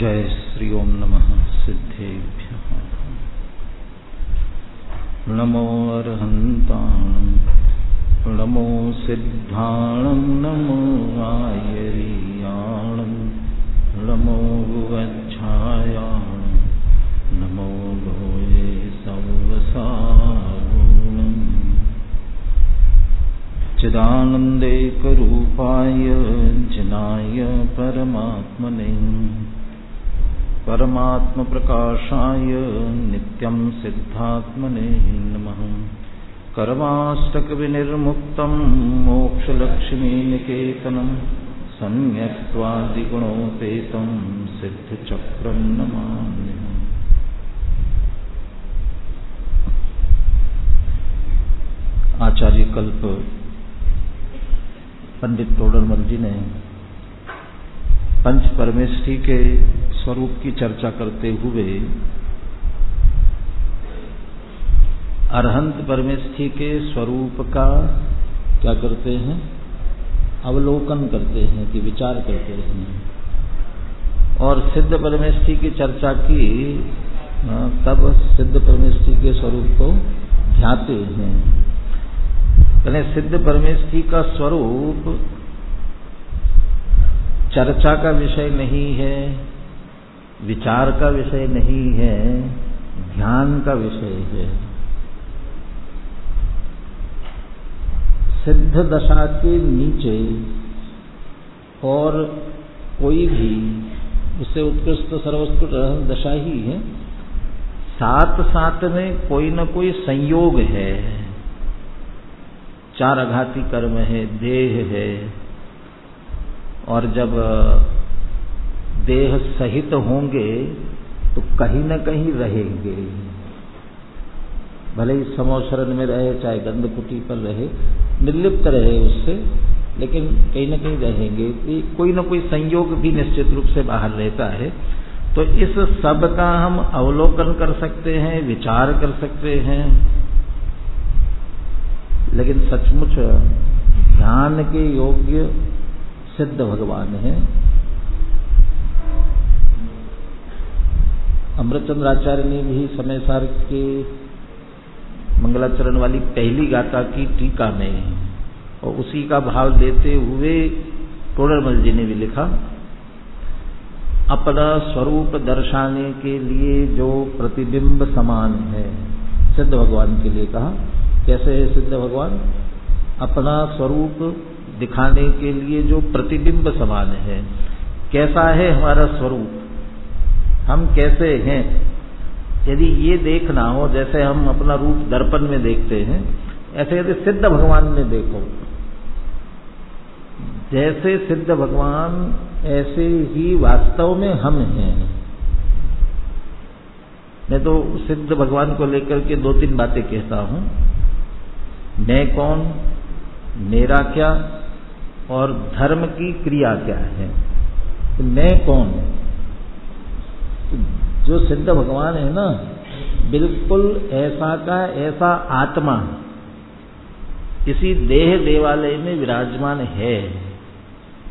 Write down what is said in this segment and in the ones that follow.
जय श्री ओम नमः सिद्धेभ्यः। नमो अरहन्ताणं नमो सिद्धाणं नमो आयर्याणं नमो गुवच्छायाणं नमो भोये सवसागुणम् चिदानन्दैकरूपाय जनाय परमात्मने परमात्मप्रकाशाय नित्यं सिद्धात्मने नमः। कर्माष्टकविनिर्मुक्तं मोक्षलक्ष्मीनिकेतनं सम्यक्त्वादिगुणोपेतं सिद्धचक्रं नमाम्यहम्। आचार्य कल्प पंडित तोडरमल जी ने पंच परमेष्ठी के स्वरूप की चर्चा करते हुए अरहंत परमेष्ठी के स्वरूप का क्या करते हैं, अवलोकन करते हैं कि विचार करते हैं, और सिद्ध परमेष्ठी की चर्चा की तब सिद्ध परमेष्ठी के स्वरूप को ध्याते हैं। यानी सिद्ध परमेष्ठी का स्वरूप चर्चा का विषय नहीं है, विचार का विषय नहीं है, ध्यान का विषय है। सिद्ध दशा के नीचे और कोई भी उससे उत्कृष्ट सर्वोत्कृष्ट दशा ही है। साथ साथ में कोई न कोई संयोग है, चार आघाती कर्म है, देह है, और जब देह सहित होंगे तो कहीं न कहीं रहेंगे, भले ही समोशरण में रहे, चाहे गंधकुटी पर रहे, निर्लिप्त रहे उससे, लेकिन कहीं न कहीं रहेंगे। कोई न कोई संयोग भी निश्चित रूप से बाहर रहता है। तो इस सब का हम अवलोकन कर सकते हैं, विचार कर सकते हैं, लेकिन सचमुच ध्यान के योग्य सिद्ध भगवान है। अमृतचंद्राचार्य ने भी समय सार के मंगलाचरण वाली पहली गाथा की टीका में और उसी का भाव देते हुए तोडरमल जी ने भी लिखा, अपना स्वरूप दर्शाने के लिए जो प्रतिबिंब समान है, सिद्ध भगवान के लिए कहा। कैसे है सिद्ध भगवान? अपना स्वरूप दिखाने के लिए जो प्रतिबिंब समान है। कैसा है हमारा स्वरूप, हम कैसे हैं, यदि ये देखना हो, जैसे हम अपना रूप दर्पण में देखते हैं, ऐसे यदि सिद्ध भगवान में देखो, जैसे सिद्ध भगवान ऐसे ही वास्तव में हम हैं। मैं तो सिद्ध भगवान को लेकर के दो तीन बातें कहता हूं। मैं कौन, मेरा क्या, और धर्म की क्रिया क्या है। तो मैं कौन, जो सिद्ध भगवान है ना, बिल्कुल ऐसा का ऐसा आत्मा इसी देह देवालय में विराजमान है,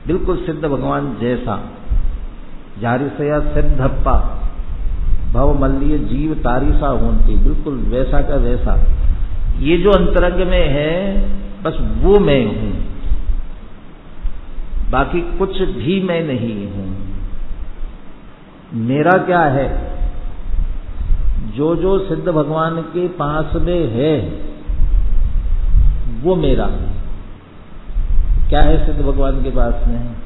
बिल्कुल सिद्ध भगवान जैसा। जारिसया सिद्धप्पा भव मल्लिय जीव तारीसा होती, बिल्कुल वैसा का वैसा। ये जो अंतरंग में है बस वो मैं हूं, बाकी कुछ भी मैं नहीं हूं। मेरा क्या है, जो जो सिद्ध भगवान के पास में है वो मेरा। क्या है सिद्ध भगवान के पास में?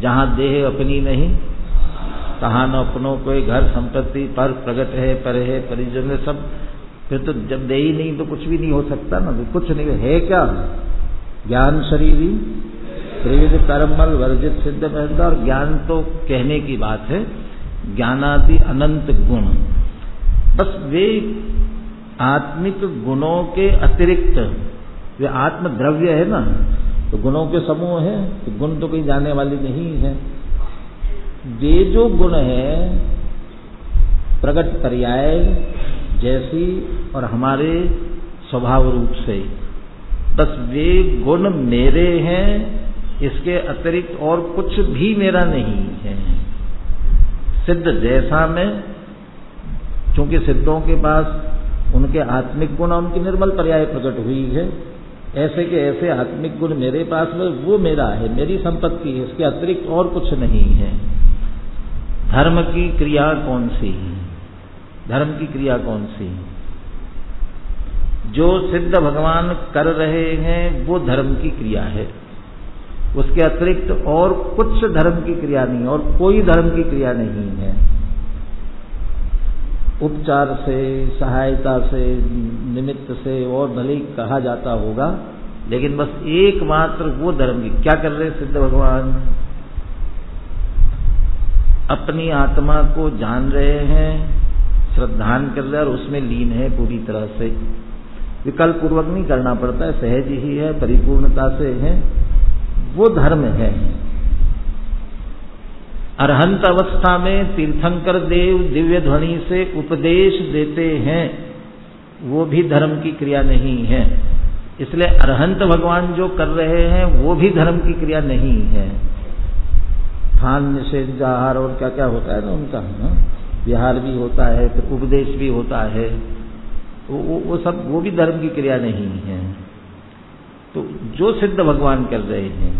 जहां देह अपनी नहीं, तहां न अपनों कोई घर संपत्ति, पर प्रगट है, पर है, परिजन है, सब। फिर तो जब दे ही नहीं तो कुछ भी नहीं हो सकता ना, कुछ नहीं है। क्या? ज्ञान शरीरी त्रिविध कर्मल वर्जित सिद्ध महंता। और ज्ञान तो कहने की बात है, ज्ञानादि अनंत गुण, बस वे आत्मिक गुणों के अतिरिक्त, वे आत्म द्रव्य है ना, तो गुणों के समूह है, तो गुण तो कहीं जाने वाली नहीं है। वे जो गुण है प्रगट पर्याय जैसी और हमारे स्वभाव रूप से, बस वे गुण मेरे हैं, इसके अतिरिक्त और कुछ भी मेरा नहीं है। सिद्ध जैसा में, चूंकि सिद्धों के पास उनके आत्मिक गुण और उनकी निर्मल पर्याय प्रकट हुई है, ऐसे के ऐसे आत्मिक गुण मेरे पास में, वो मेरा है, मेरी संपत्ति है, इसके अतिरिक्त और कुछ नहीं है। धर्म की क्रिया कौन सी है? धर्म की क्रिया कौन सी? जो सिद्ध भगवान कर रहे हैं वो धर्म की क्रिया है, उसके अतिरिक्त और कुछ धर्म की क्रिया नहीं, और कोई धर्म की क्रिया नहीं है। उपचार से, सहायता से, निमित्त से और भले ही कहा जाता होगा, लेकिन बस एकमात्र वो धर्म की। क्या कर रहे सिद्ध भगवान? अपनी आत्मा को जान रहे हैं, श्रद्धान कर रहे हैं और उसमें लीन है पूरी तरह से। विकल्प पूर्वक नहीं करना पड़ता है, सहज ही है, परिपूर्णता से है, वो धर्म है। अरहंत अवस्था में तीर्थंकर देव दिव्य ध्वनि से उपदेश देते हैं, वो भी धर्म की क्रिया नहीं है। इसलिए अरहंत भगवान जो कर रहे हैं वो भी धर्म की क्रिया नहीं है। खान निषेध आहार और क्या क्या होता है ना उनका, विहार भी होता है, फिर उपदेश भी होता है, वो सब वो भी धर्म की क्रिया नहीं है। तो जो सिद्ध भगवान कर रहे हैं,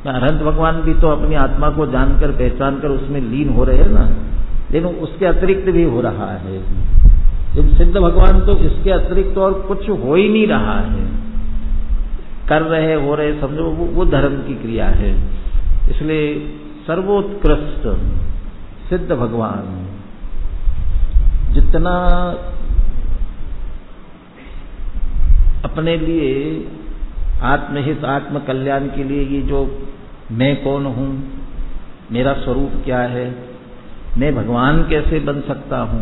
अरहंत भगवान भी तो अपनी आत्मा को जानकर पहचान कर उसमें लीन हो रहे हैं ना, लेकिन उसके अतिरिक्त भी हो रहा है। लेकिन सिद्ध भगवान तो इसके अतिरिक्त और कुछ हो ही नहीं रहा है, कर रहे हो रहे, समझो वो धर्म की क्रिया है। इसलिए सर्वोत्कृष्ट सिद्ध भगवान जितना अपने लिए आत्महित, आत्म कल्याण के लिए ये जो मैं कौन हूं, मेरा स्वरूप क्या है, मैं भगवान कैसे बन सकता हूं,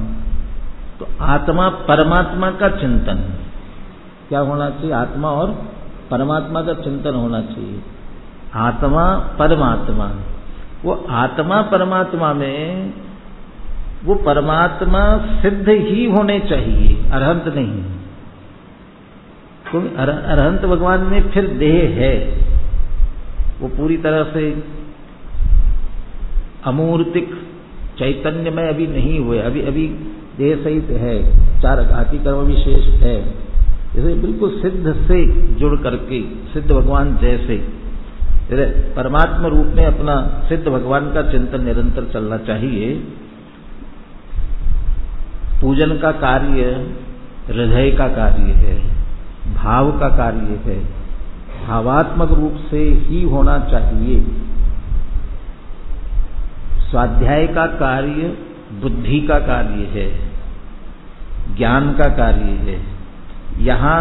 तो आत्मा परमात्मा का चिंतन क्या होना चाहिए? आत्मा और परमात्मा का चिंतन होना चाहिए। आत्मा परमात्मा, वो आत्मा परमात्मा में वो परमात्मा सिद्ध ही होने चाहिए, अरहंत नहीं। क्योंकि अरहंत भगवान में फिर देह है, वो पूरी तरह से अमूर्तिक चैतन्य में अभी नहीं हुए, अभी अभी देह सहित है, चार घाती कर्म विशेष है। इसे बिल्कुल सिद्ध से जुड़ करके सिद्ध भगवान जैसे परमात्मा रूप में अपना सिद्ध भगवान का चिंतन निरंतर चलना चाहिए। पूजन का कार्य हृदय का कार्य है, भाव का कार्य है, भावात्मक रूप से ही होना चाहिए। स्वाध्याय का कार्य बुद्धि का कार्य है, ज्ञान का कार्य है। यहाँ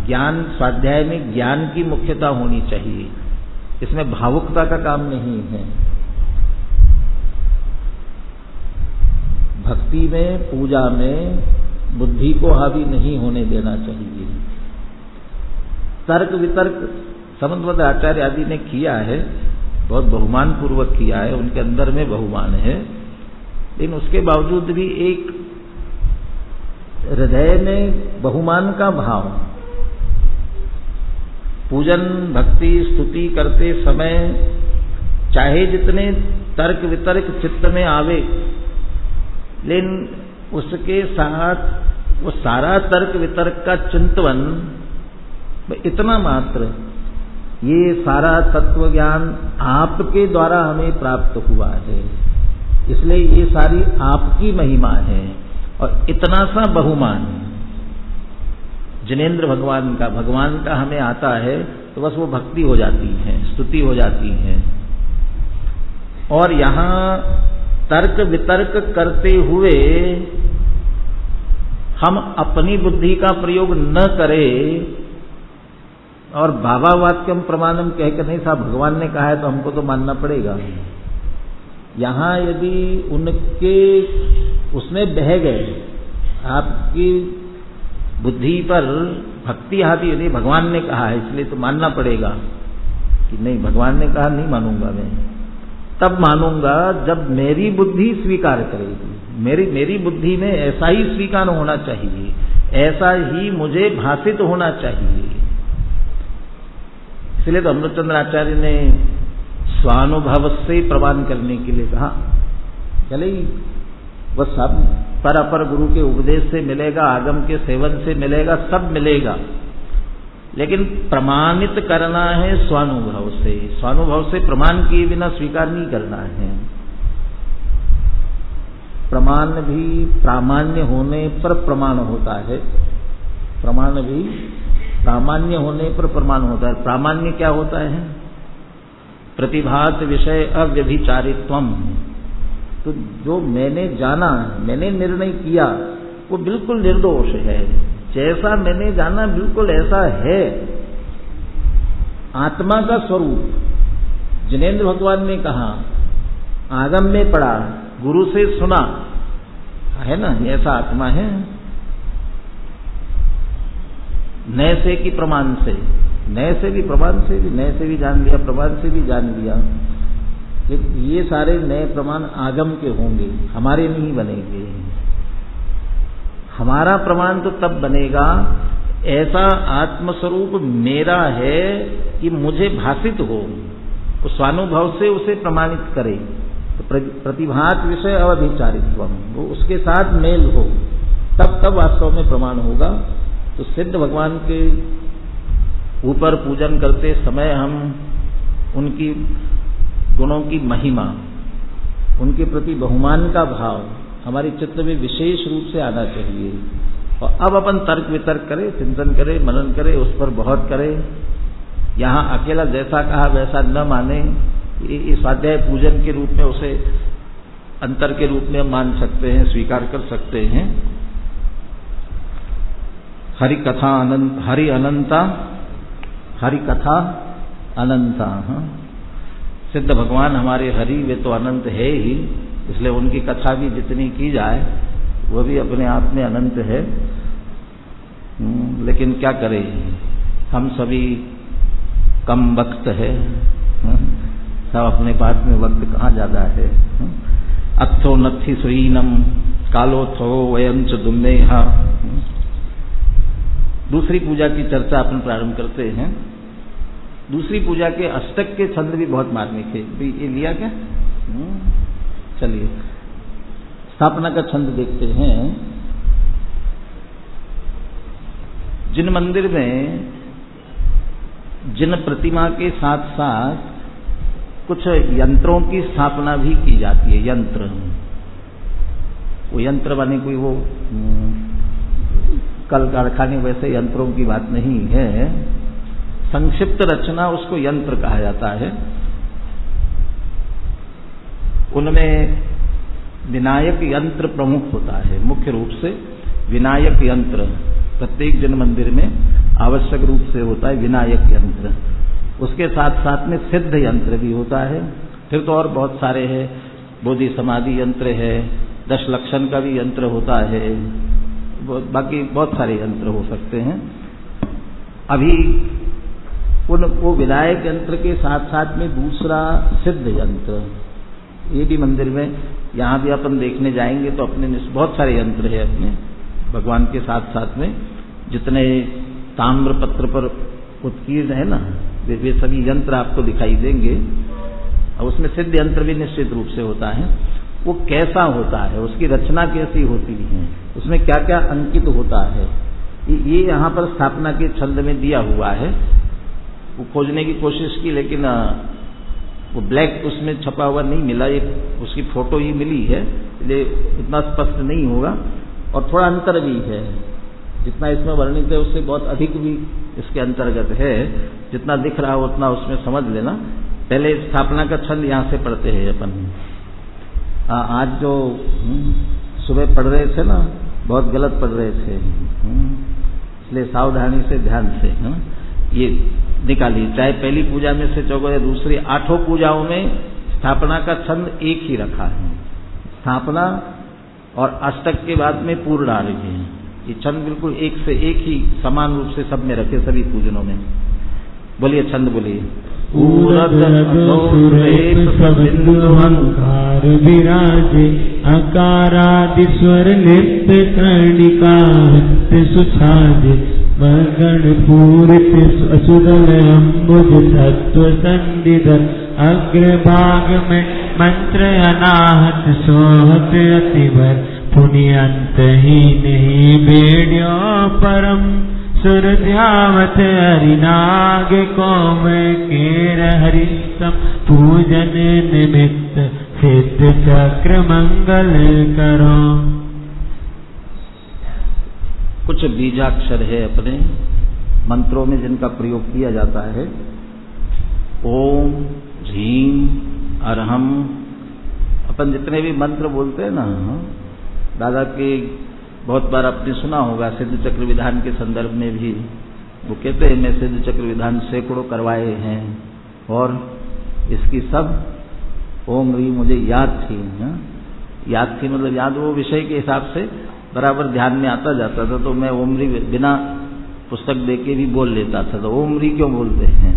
ज्ञान, स्वाध्याय में ज्ञान की मुख्यता होनी चाहिए, इसमें भावुकता का काम नहीं है। भक्ति में, पूजा में बुद्धि को हावी नहीं होने देना चाहिए। तर्क वितर्क समन्वय आचार्य आदि ने किया है, बहुत बहुमान पूर्वक किया है, उनके अंदर में बहुमान है, लेकिन उसके बावजूद भी एक हृदय में बहुमान का भाव, पूजन भक्ति स्तुति करते समय चाहे जितने तर्क वितर्क चित्त में आवे, लेकिन उसके साथ वो सारा तर्क वितर्क का चिंतन इतना मात्र, ये सारा तत्व ज्ञान आपके द्वारा हमें प्राप्त हुआ है, इसलिए ये सारी आपकी महिमा है, और इतना सा बहुमान जिनेन्द्र भगवान का हमें आता है तो बस वो भक्ति हो जाती है, स्तुति हो जाती है। और यहां तर्क वितर्क करते हुए हम अपनी बुद्धि का प्रयोग न करें और भावा वाक्यम प्रमाणम कहकर नहीं, साहब भगवान ने कहा है तो हमको तो मानना पड़ेगा। यहां यदि उनके उसमें बह गए, आपकी बुद्धि पर भक्ति हावी, यदि भगवान ने कहा है इसलिए तो मानना पड़ेगा, कि नहीं भगवान ने कहा नहीं मानूंगा मैं, तब मानूंगा जब मेरी बुद्धि स्वीकार करेगी। मेरी बुद्धि में ऐसा ही स्वीकार होना चाहिए, ऐसा ही मुझे भाषित होना चाहिए। इसलिए तो अमृतचंद्र आचार्य ने स्वानुभव से प्रमाण करने के लिए कहा, चले वह सब पर अपर गुरु के उपदेश से मिलेगा, आगम के सेवन से मिलेगा, सब मिलेगा, लेकिन प्रमाणित करना है स्वानुभव से। स्वानुभव से प्रमाण किए बिना स्वीकार नहीं करना है। प्रमाण भी प्रामाण्य होने पर प्रमाण होता है, प्रमाण भी प्रामाण्य होने पर प्रमाण होता है। प्रामाण्य क्या होता है? प्रतिभात विषय अव्यभिचारित्वम। तो जो मैंने जाना, मैंने निर्णय किया, वो बिल्कुल निर्दोष है। जैसा मैंने जाना बिल्कुल ऐसा है। आत्मा का स्वरूप जिनेंद्र भगवान ने कहा, आगम में पढ़ा, गुरु से सुना, है ना, ऐसा आत्मा है। नए से कि प्रमाण से? नए से भी, प्रमाण से भी, नए से भी जान लिया, प्रमाण से भी जान लिया। ये सारे नए प्रमाण आगम के होंगे, हमारे नहीं बनेंगे। हमारा प्रमाण तो तब बनेगा ऐसा आत्मस्वरूप मेरा है कि मुझे भासित हो, तो स्वानुभव से उसे प्रमाणित करे। तो प्रतिभात विषय अव्यभिचारित्वम, वो उसके साथ मेल हो, तब वास्तव में प्रमाण होगा। तो सिद्ध भगवान के ऊपर पूजन करते समय हम उनकी गुणों की महिमा, उनके प्रति बहुमान का भाव हमारे चित्त में विशेष रूप से आना चाहिए। और अब अपन तर्क वितर्क करें, चिंतन करें, मनन करें, उस पर बहुत करें। यहाँ अकेला जैसा कहा वैसा न माने, ये स्वाध्याय पूजन के रूप में उसे अंतर के रूप में मान सकते हैं, स्वीकार कर सकते हैं। हरि कथा अनंत, हरि अनंता, हरि कथा अनंता। सिद्ध भगवान हमारे हरि वे तो अनंत है ही, इसलिए उनकी कथा भी जितनी की जाए वह भी अपने आप में अनंत है। लेकिन क्या करें, हम सभी कम वक्त है, सब अपने पास में वक्त कहाँ ज्यादा है। अत्थो नत्थि सुईनम कालो थो वयं च दुम्नेहा। दूसरी पूजा की चर्चा अपन प्रारंभ करते हैं। दूसरी पूजा के अष्टक के छंद भी बहुत मार्मिक है। ये लिया क्या? चलिए स्थापना का छंद देखते हैं। जिन मंदिर में जिन प्रतिमा के साथ साथ कुछ यंत्रों की स्थापना भी की जाती है, यंत्र, वो यंत्र बने कोई वो कल कारखाने वैसे यंत्रों की बात नहीं है, संक्षिप्त रचना उसको यंत्र कहा जाता है। उनमें विनायक यंत्र प्रमुख होता है, मुख्य रूप से विनायक यंत्र प्रत्येक जन मंदिर में आवश्यक रूप से होता है, विनायक यंत्र। उसके साथ साथ में सिद्ध यंत्र भी होता है। फिर तो और बहुत सारे हैं, बोधि समाधि यंत्र है, 10 लक्षण का भी यंत्र होता है, बाकी बहुत सारे यंत्र हो सकते हैं। अभी वो विनायक यंत्र के साथ साथ में दूसरा सिद्ध यंत्र, ये भी मंदिर में, यहाँ भी अपन देखने जाएंगे तो अपने बहुत सारे यंत्र है अपने भगवान के साथ साथ में। जितने ताम्र पत्र पर उत्कीर्ण है ना, वे सभी यंत्र आपको दिखाई देंगे। और उसमें सिद्ध यंत्र भी निश्चित रूप से होता है। वो कैसा होता है, उसकी रचना कैसी होती है, उसमें क्या क्या अंकित होता है, ये यहाँ पर स्थापना के छंद में दिया हुआ है। वो खोजने की कोशिश की, लेकिन वो ब्लैक उसमें छपा हुआ नहीं मिला, ये उसकी फोटो ही मिली है, इसलिए इतना स्पष्ट नहीं होगा। और थोड़ा अंतर भी है, जितना इसमें वर्णित है उससे बहुत अधिक भी इसके अंतर्गत है। जितना दिख रहा हो उतना उसमें समझ लेना। पहले स्थापना का छंद यहाँ से पढ़ते हैं अपन। आज जो सुबह पढ़ रहे थे ना, बहुत गलत पढ़ रहे थे, इसलिए सावधानी से, ध्यान से ये निकालिए। चाहे पहली पूजा में से चौगो या दूसरी, 8 पूजाओं में स्थापना का छंद एक ही रखा है। स्थापना और अष्टक के बाद में पूर्ण आ रही है। ये छंद बिल्कुल एक से एक ही समान रूप से सब में रखे, सभी पूजनों में। बोलिए छंद, बोलिए। कार विराजे अकारादि स्वर नृत्य कर्णिका सुछाजे मगण पूरित असुदल अम्बुज तत्व संदिध अग्रभाग में मंत्र अनाहत सोहत अतिवर पुण्यंत ही नहीं बेड़ो परम सुर ध्यावत हरिनाग कोम केर हरिसम पूजन निमित्त सिद्ध चक्र मंगल करो। कुछ बीजाक्षर है अपने मंत्रों में जिनका प्रयोग किया जाता है। ओम, ह्रीम, अरहम, अपन जितने भी मंत्र बोलते हैं ना, दादा के बहुत बार आपने सुना होगा सिद्ध चक्र विधान के संदर्भ में भी वो कहते हैं मैं सिद्ध चक्र विधान सैकड़ों करवाए हैं और इसकी सब ओम ह्रीम मुझे याद थी। याद थी मतलब याद वो विषय के हिसाब से बराबर ध्यान में आता जाता था, तो मैं ओम ह्रीम बिना पुस्तक देके भी बोल लेता था। तो ओम ह्रीम क्यों बोलते हैं?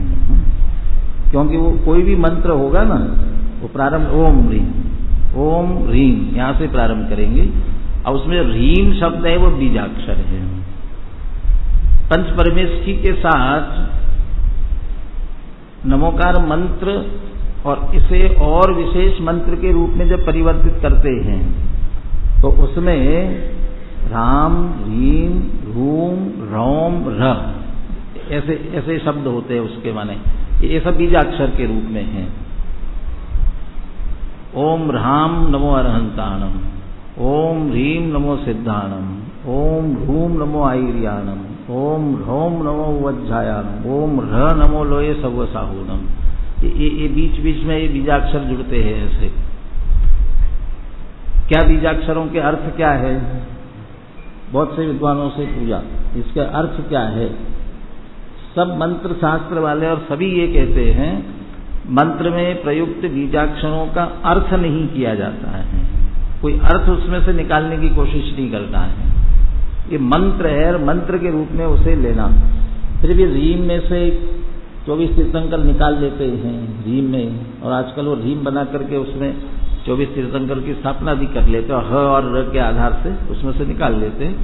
क्योंकि वो कोई भी मंत्र होगा ना वो प्रारंभ ओम ह्रीम, ओम ह्रीम यहां से प्रारंभ करेंगे और उसमें ह्रीम शब्द है वो बीजाक्षर है। पंच परमेष्ठी के साथ नमोकार मंत्र और इसे और विशेष मंत्र के रूप में जब परिवर्तित करते हैं तो उसमें राम, ह्रीम, ह्रूम, रौम, र ऐसे ऐसे शब्द होते हैं उसके माने ये सब बीजाक्षर के रूप में हैं। ओम ह्राम नमो अरहंताणम, ओम ह्रीम नमो सिद्धाणम, ओम ह्रूम नमो आईर्याणम, ओम ह्रौम नमो वज्जायाणम, ओम र नमो लोये सव्वसाहूनम। ये बीच बीच में ये बीजाक्षर जुड़ते हैं ऐसे। क्या बीजाक्षरों के अर्थ क्या है? बहुत से विद्वानों से पूछा इसका अर्थ क्या है। सब मंत्र शास्त्र वाले और सभी ये कहते हैं मंत्र में प्रयुक्त बीजाक्षरों का अर्थ नहीं किया जाता है, कोई अर्थ उसमें से निकालने की कोशिश नहीं करता है। ये मंत्र है और मंत्र के रूप में उसे लेना। फिर भी रीम में से 24 तीर्थंकर निकाल लेते हैं रीम में, और आजकल वो रीम बना करके उसमें 24 तीर्थंकर की स्थापना भी कर लेते हैं। ह और र के आधार से उसमें से निकाल लेते हैं।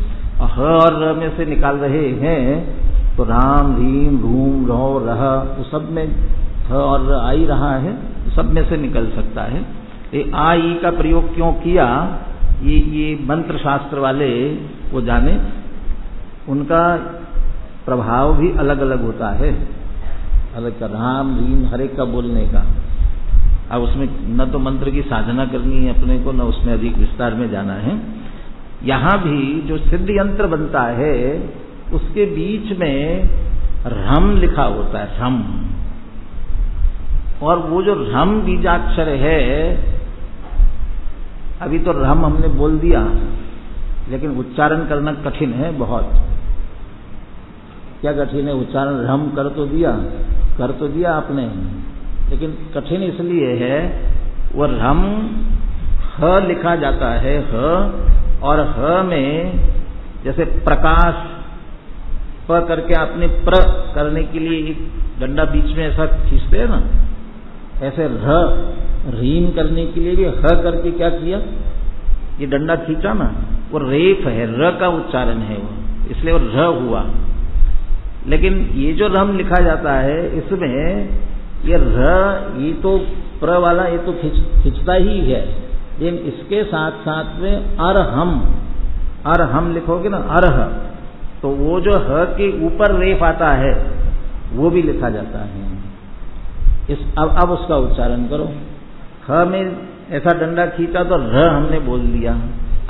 और ह और र में से निकाल रहे हैं तो राम, रीम, ह्रूम, रौ, रह वो सब में ह और र आ ही रहा है, सब में से निकल सकता है। ये आ ई का प्रयोग क्यों किया ये मंत्र शास्त्र वाले वो जाने, उनका प्रभाव भी अलग अलग होता है, अलग का राम, रीम हर एक का बोलने का। अब उसमें न तो मंत्र की साधना करनी है अपने को, न उसमें अधिक विस्तार में जाना है। यहां भी जो सिद्ध यंत्र बनता है उसके बीच में रम लिखा होता है, रम। और वो जो रम बीजाक्षर है, अभी तो रम हमने बोल दिया लेकिन उच्चारण करना कठिन है बहुत। क्या कठिन है? उच्चारण रम कर तो दिया आपने, लेकिन कठिन इसलिए है वो रम ह लिखा जाता है ह, और ह में जैसे प्रकाश प करके आपने प्र करने के लिए एक डंडा बीच में ऐसा खींचते हैं ना, ऐसे रीम करने के लिए भी ह करके क्या किया, ये डंडा खींचा ना, वो रेफ है, र का उच्चारण है वो, इसलिए वो र हुआ। लेकिन ये जो रम लिखा जाता है इसमें ये र, ये तो प्र वाला ये तो खिंचता ही है, लेकिन इसके साथ साथ में अरहम लिखोगे ना, अरह, तो वो जो ह के ऊपर रेफ आता है वो भी लिखा जाता है। अब उसका उच्चारण करो। ह में ऐसा डंडा खींचा तो र हमने बोल दिया।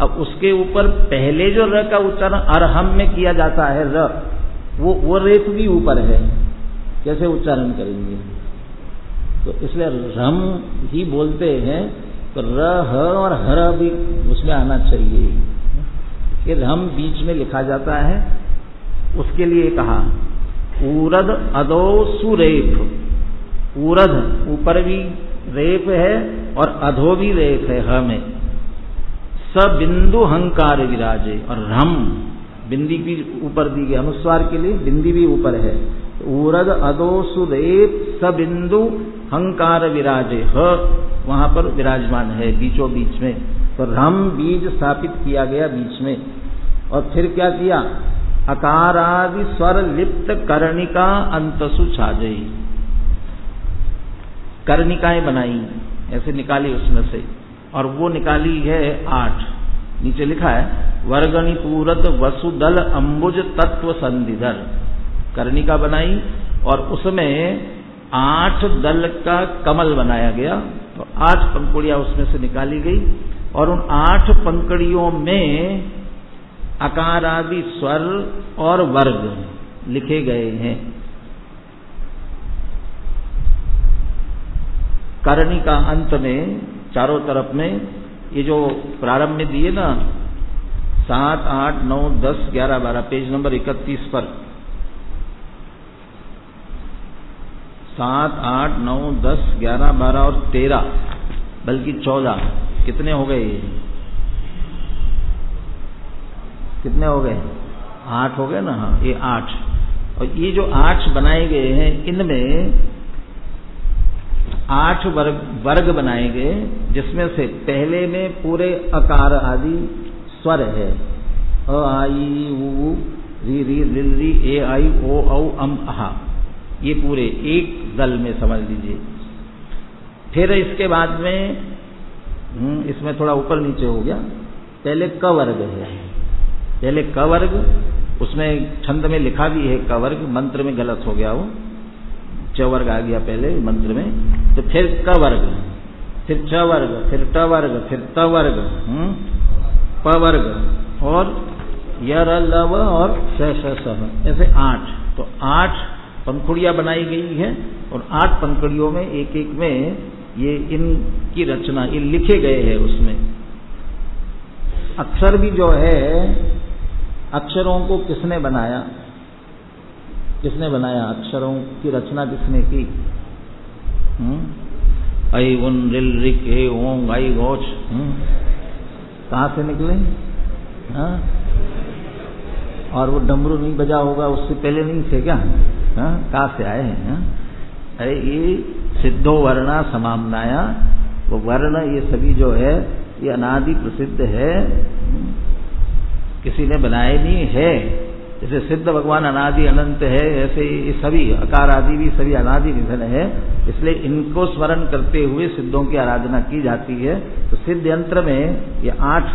अब उसके ऊपर पहले जो र का उच्चारण अरहम में किया जाता है, र वो रेफ भी ऊपर है, कैसे उच्चारण करेंगे? तो इसलिए रम ही बोलते हैं, तो र ह और हर भी उसमें आना चाहिए। ये रम बीच में लिखा जाता है, उसके लिए कहा ऊरद अदो सुरेफ। ऊरद ऊपर भी रेफ है और अधो भी रेफ है ह में। स बिंदु हंकार विराजे, और रम बिंदी भी ऊपर दी गई, अनुस्वार के लिए बिंदी भी ऊपर है। ऊरद अदो सुरेफ स बिंदु हंकार विराजे, ह वहां पर विराजमान है बीचों बीच में, तो रम बीज स्थापित किया गया बीच में। और फिर क्या किया? अकारादि स्वर लिप्त कर्णिका अंतसु छाजई। कर्णिकाएं बनाई, ऐसे निकाली उसमें से, और वो निकाली है 8। नीचे लिखा है वर्गणि पूरत वसुदल अंबुज तत्व संधिधर। कर्णिका बनाई और उसमें 8 दल का कमल बनाया गया, तो 8 पंखुड़ियां उसमें से निकाली गई, और उन 8 पंखुड़ियों में आकार आदि स्वर और वर्ग लिखे गए हैं। कर्णिका अंत में चारों तरफ में ये जो प्रारंभ में दिए ना 7, 8, 9, 10, 11, 12, पेज नंबर 31 पर 7, 8, 9, 10, 11, 12 और 13 बल्कि 14, कितने हो गए? कितने हो गए? 8 हो गए ना। हाँ, ये 8, और ये जो 8 बनाए गए हैं इनमें 8 वर्ग बनाए गए, जिसमें से पहले में पूरे अकार आदि स्वर है, अ आई उ री री रिल री ए आई ओ औ अम अहा, ये पूरे एक दल में समझ लीजिए। फिर इसके बाद में इसमें थोड़ा ऊपर नीचे हो गया, पहले क वर्ग है, पहले क वर्ग, उसमें छंद में लिखा भी है क वर्ग, मंत्र में गलत हो गया वो, च वर्ग आ गया पहले मंत्र में, तो फिर क वर्ग, फिर च वर्ग, फिर ट वर्ग, फिर त वर्ग, प वर्ग, और य र ल व और श श स, ऐसे 8। तो 8 पंखुड़ियां बनाई गई है, और 8 पंखुड़ियों में एक एक में ये इनकी रचना, ये लिखे गए हैं। उसमें अक्षर भी जो है, अक्षरों को किसने बनाया? किसने बनाया? अक्षरों की रचना किसने की? आई उन रिल रिक ए ओंग आई गोच, कहाँ से निकले? हाँ? और वो डमरू नहीं बजा होगा, उससे पहले नहीं थे क्या? हाँ? कहाँ से आए हैं? हाँ? अरे ये सिद्धो वर्णा समाम्नाया, वो वर्ण ये सभी जो है ये अनादि प्रसिद्ध है, किसी ने बनाए नहीं है। जैसे सिद्ध भगवान अनादि अनंत है, ऐसे ये सभी अकार आदि भी सभी अनादि निधन है, इसलिए इनको स्मरण करते हुए सिद्धों की आराधना की जाती है। तो सिद्ध यंत्र में ये 8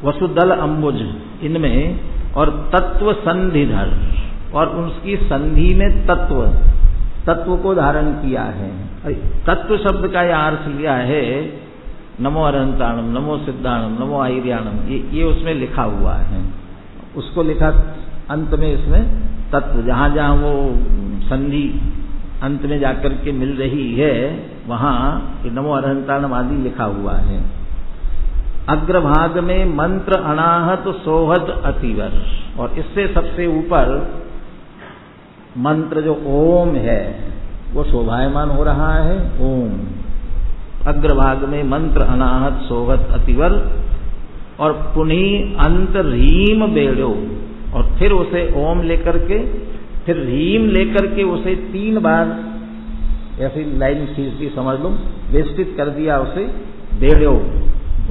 वसुदल अंबुज इनमें, और तत्व संधिधर, और उसकी संधि में तत्व को धारण किया है। तत्व शब्द का यह अर्थ लिया है नमो अरहंताणम, नमो सिद्धाणम, नमो आयर्याणम, ये उसमें लिखा हुआ है। उसको लिखा अंत में, इसमें तत्व जहां जहां वो संधि अंत में जाकर के मिल रही है वहां नमो अरहंताणम आदि लिखा हुआ है। अग्रभाग में मंत्र अनाहत सोहत अतिवर, और इससे सबसे ऊपर मंत्र जो ओम है वो शोभायमान हो रहा है। ओम अग्रभाग में मंत्र अनाहत सोहत अतिवर, और पुनः अंत रीम बेड़ो, और फिर उसे ओम लेकर के फिर रीम लेकर के उसे 3 बार ऐसी लाइन खींच दी, समझ लो विस्तृत कर दिया उसे, बेड़ो,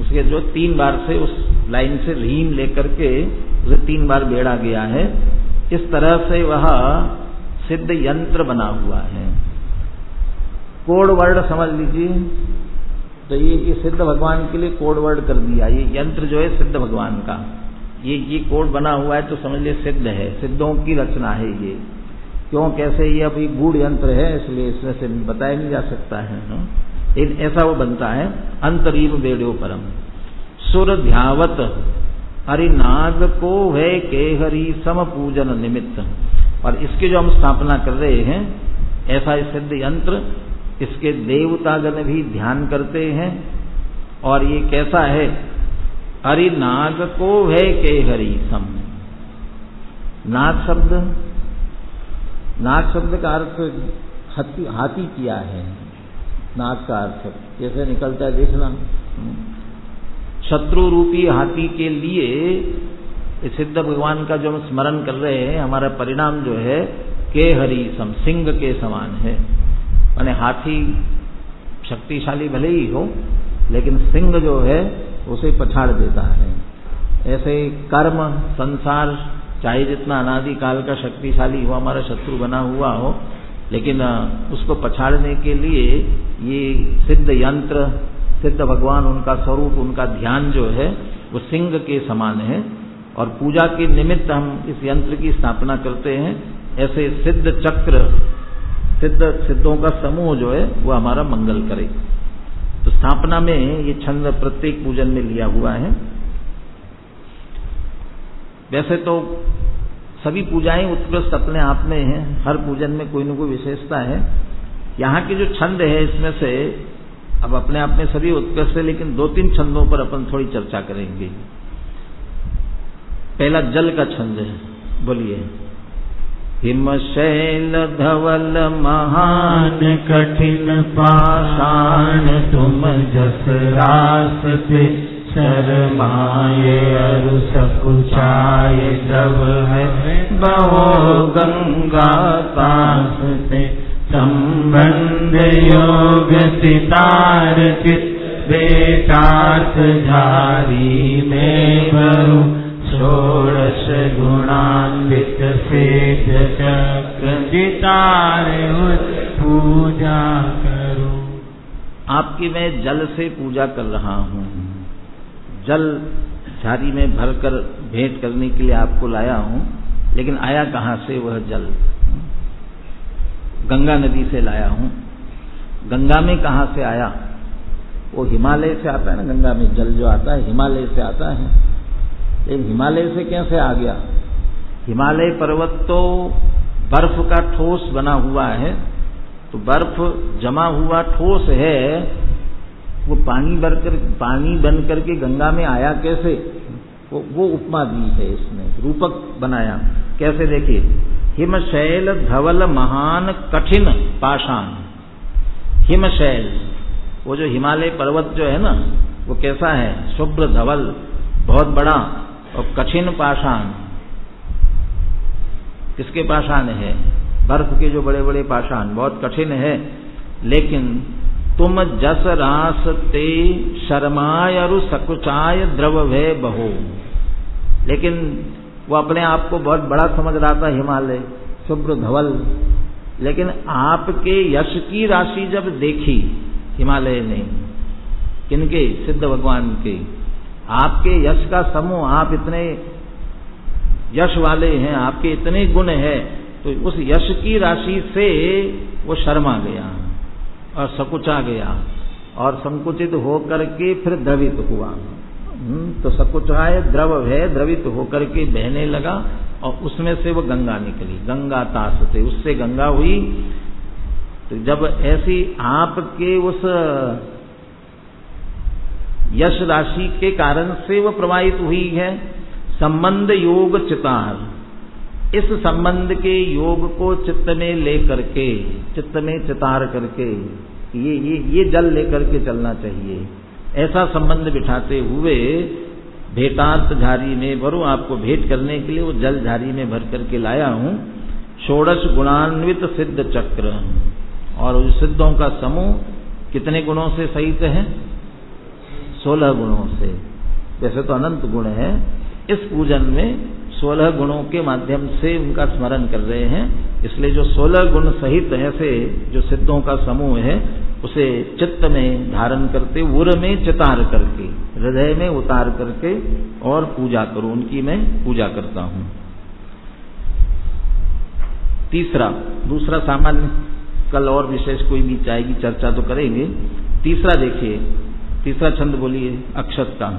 उसके जो 3 बार से उस लाइन से रीम लेकर के उसे 3 बार बेड़ा गया है। इस तरह से वह सिद्ध यंत्र बना हुआ है। कोड वर्ड समझ लीजिए, तो ये सिद्ध भगवान के लिए कोड वर्ड कर दिया। ये यंत्र जो है सिद्ध भगवान का, ये कोड बना हुआ है, तो समझ लिए सिद्ध है, सिद्धों की रचना है ये। क्यों, कैसे? ये अभी गूढ़ यंत्र है, इसलिए इसमें से बताया नहीं जा सकता है। ऐसा वो बनता है। अंतरीम बेड़ो परम सुर ध्यावत हरिनाग को है के हरि सम पूजन निमित्त, और इसकी जो हम स्थापना कर रहे हैं, ऐसा सिद्ध यंत्र, इसके देवतागण भी ध्यान करते हैं। और ये कैसा है? हरि नाग को है के हरि सम। नाग शब्द का अर्थ हाथी किया है। नाग का अर्थ कैसे निकलता है देखना। शत्रु रूपी हाथी के लिए इस सिद्ध भगवान का जो हम स्मरण कर रहे हैं, हमारा परिणाम जो है के हरि सम, सिंह के समान है। माने हाथी शक्तिशाली भले ही हो, लेकिन सिंह जो है उसे पछाड़ देता है। ऐसे कर्म संसार चाहे जितना अनादि काल का शक्तिशाली हो, हमारा शत्रु बना हुआ हो, लेकिन उसको पछाड़ने के लिए ये सिद्ध यंत्र, सिद्ध भगवान, उनका स्वरूप, उनका ध्यान जो है वो सिंह के समान है, और पूजा के निमित्त हम इस यंत्र की स्थापना करते हैं। ऐसे सिद्ध चक्र, सिद्धों का समूह जो है वो हमारा मंगल करे। तो स्थापना में ये छंद प्रत्येक पूजन में लिया हुआ है। वैसे तो सभी पूजाएं उत्कृष्ट अपने आप में हैं, हर पूजन में कोई न कोई विशेषता है। यहाँ के जो छंद है इसमें से अब अपने आप में सभी उत्कृष्ट है, लेकिन 2-3 छंदों पर अपन थोड़ी चर्चा करेंगे। पहला जल का छंद है, बोलिए। हिमशैल धवल महान कठिन पाषाण, तुम जस रास से शरमाए अरु सकुचाए, जब है बहो गंगा पास से संबंध योग सितार चित, बेटार्थ झारी में भरू, षोडश गुणान्वित सेठ चक्र जितार पूजा करूं। आपकी मैं जल से पूजा कर रहा हूं। जल झारी में भरकर भेंट करने के लिए आपको लाया हूं, लेकिन आया कहां से वह जल? गंगा नदी से लाया हूं। गंगा में कहां से आया? वो हिमालय से आता है ना, गंगा में जल जो आता है हिमालय से आता है। लेकिन हिमालय से कैसे आ गया? हिमालय पर्वत तो बर्फ का ठोस बना हुआ है, तो बर्फ जमा हुआ ठोस है, वो पानी बन करके गंगा में आया कैसे? वो उपमा दी है इसमें, रूपक बनाया। कैसे? देखिए, हिमशैल धवल महान कठिन पाषाण। हिमशैल, वो जो हिमालय पर्वत जो है ना, वो कैसा है? शुभ्र धवल, बहुत बड़ा, और कठिन पाषाण। किसके पाषाण है? बर्फ के जो बड़े बड़े पाषाण, बहुत कठिन है। लेकिन तुम जस रास ते शर्माय अरु सकुचाय द्रव भय बहो। लेकिन वो अपने आप को बहुत बड़ा समझ रहा था हिमालय, शुभ्र धवल। लेकिन आपके यश की राशि जब देखी हिमालय ने, किनके? सिद्ध भगवान के। आपके यश का समूह, आप इतने यश वाले हैं, आपके इतने गुण हैं, तो उस यश की राशि से वो शर्मा गया और सकुचा गया और संकुचित होकर के फिर द्रवित हुआ। तो सकुचाए द्रव है, द्रवित होकर के बहने लगा, और उसमें से वो गंगा निकली। गंगा तास से, उससे गंगा हुई। तो जब ऐसी आपके उस यश राशि के कारण से वो प्रवाहित हुई है, संबंध योग चितार, इस संबंध के योग को चित्त में लेकर के, चित्त में चितार करके, ये जल लेकर के चलना चाहिए। ऐसा संबंध बिठाते हुए भेटार्थ झारी में भरो, आपको भेंट करने के लिए वो जल झारी में भर करके लाया हूं। षोडश गुणान्वित सिद्ध चक्र, और उस सिद्धों का समूह कितने गुणों से सहित है? 16 गुणों से। वैसे तो अनंत गुण है, इस पूजन में 16 गुणों के माध्यम से उनका स्मरण कर रहे हैं। इसलिए जो 16 गुण सहित ऐसे जो सिद्धों का समूह है, उसे चित्त में धारण करते, उर में चितार करके, हृदय में उतार करके और पूजा करो, उनकी मैं पूजा करता हूं। दूसरा सामान्य, कल और विशेष कोई भी चाहेगी चर्चा तो करेंगे। तीसरा देखिए, तीसरा छंद बोलिए अक्षत का।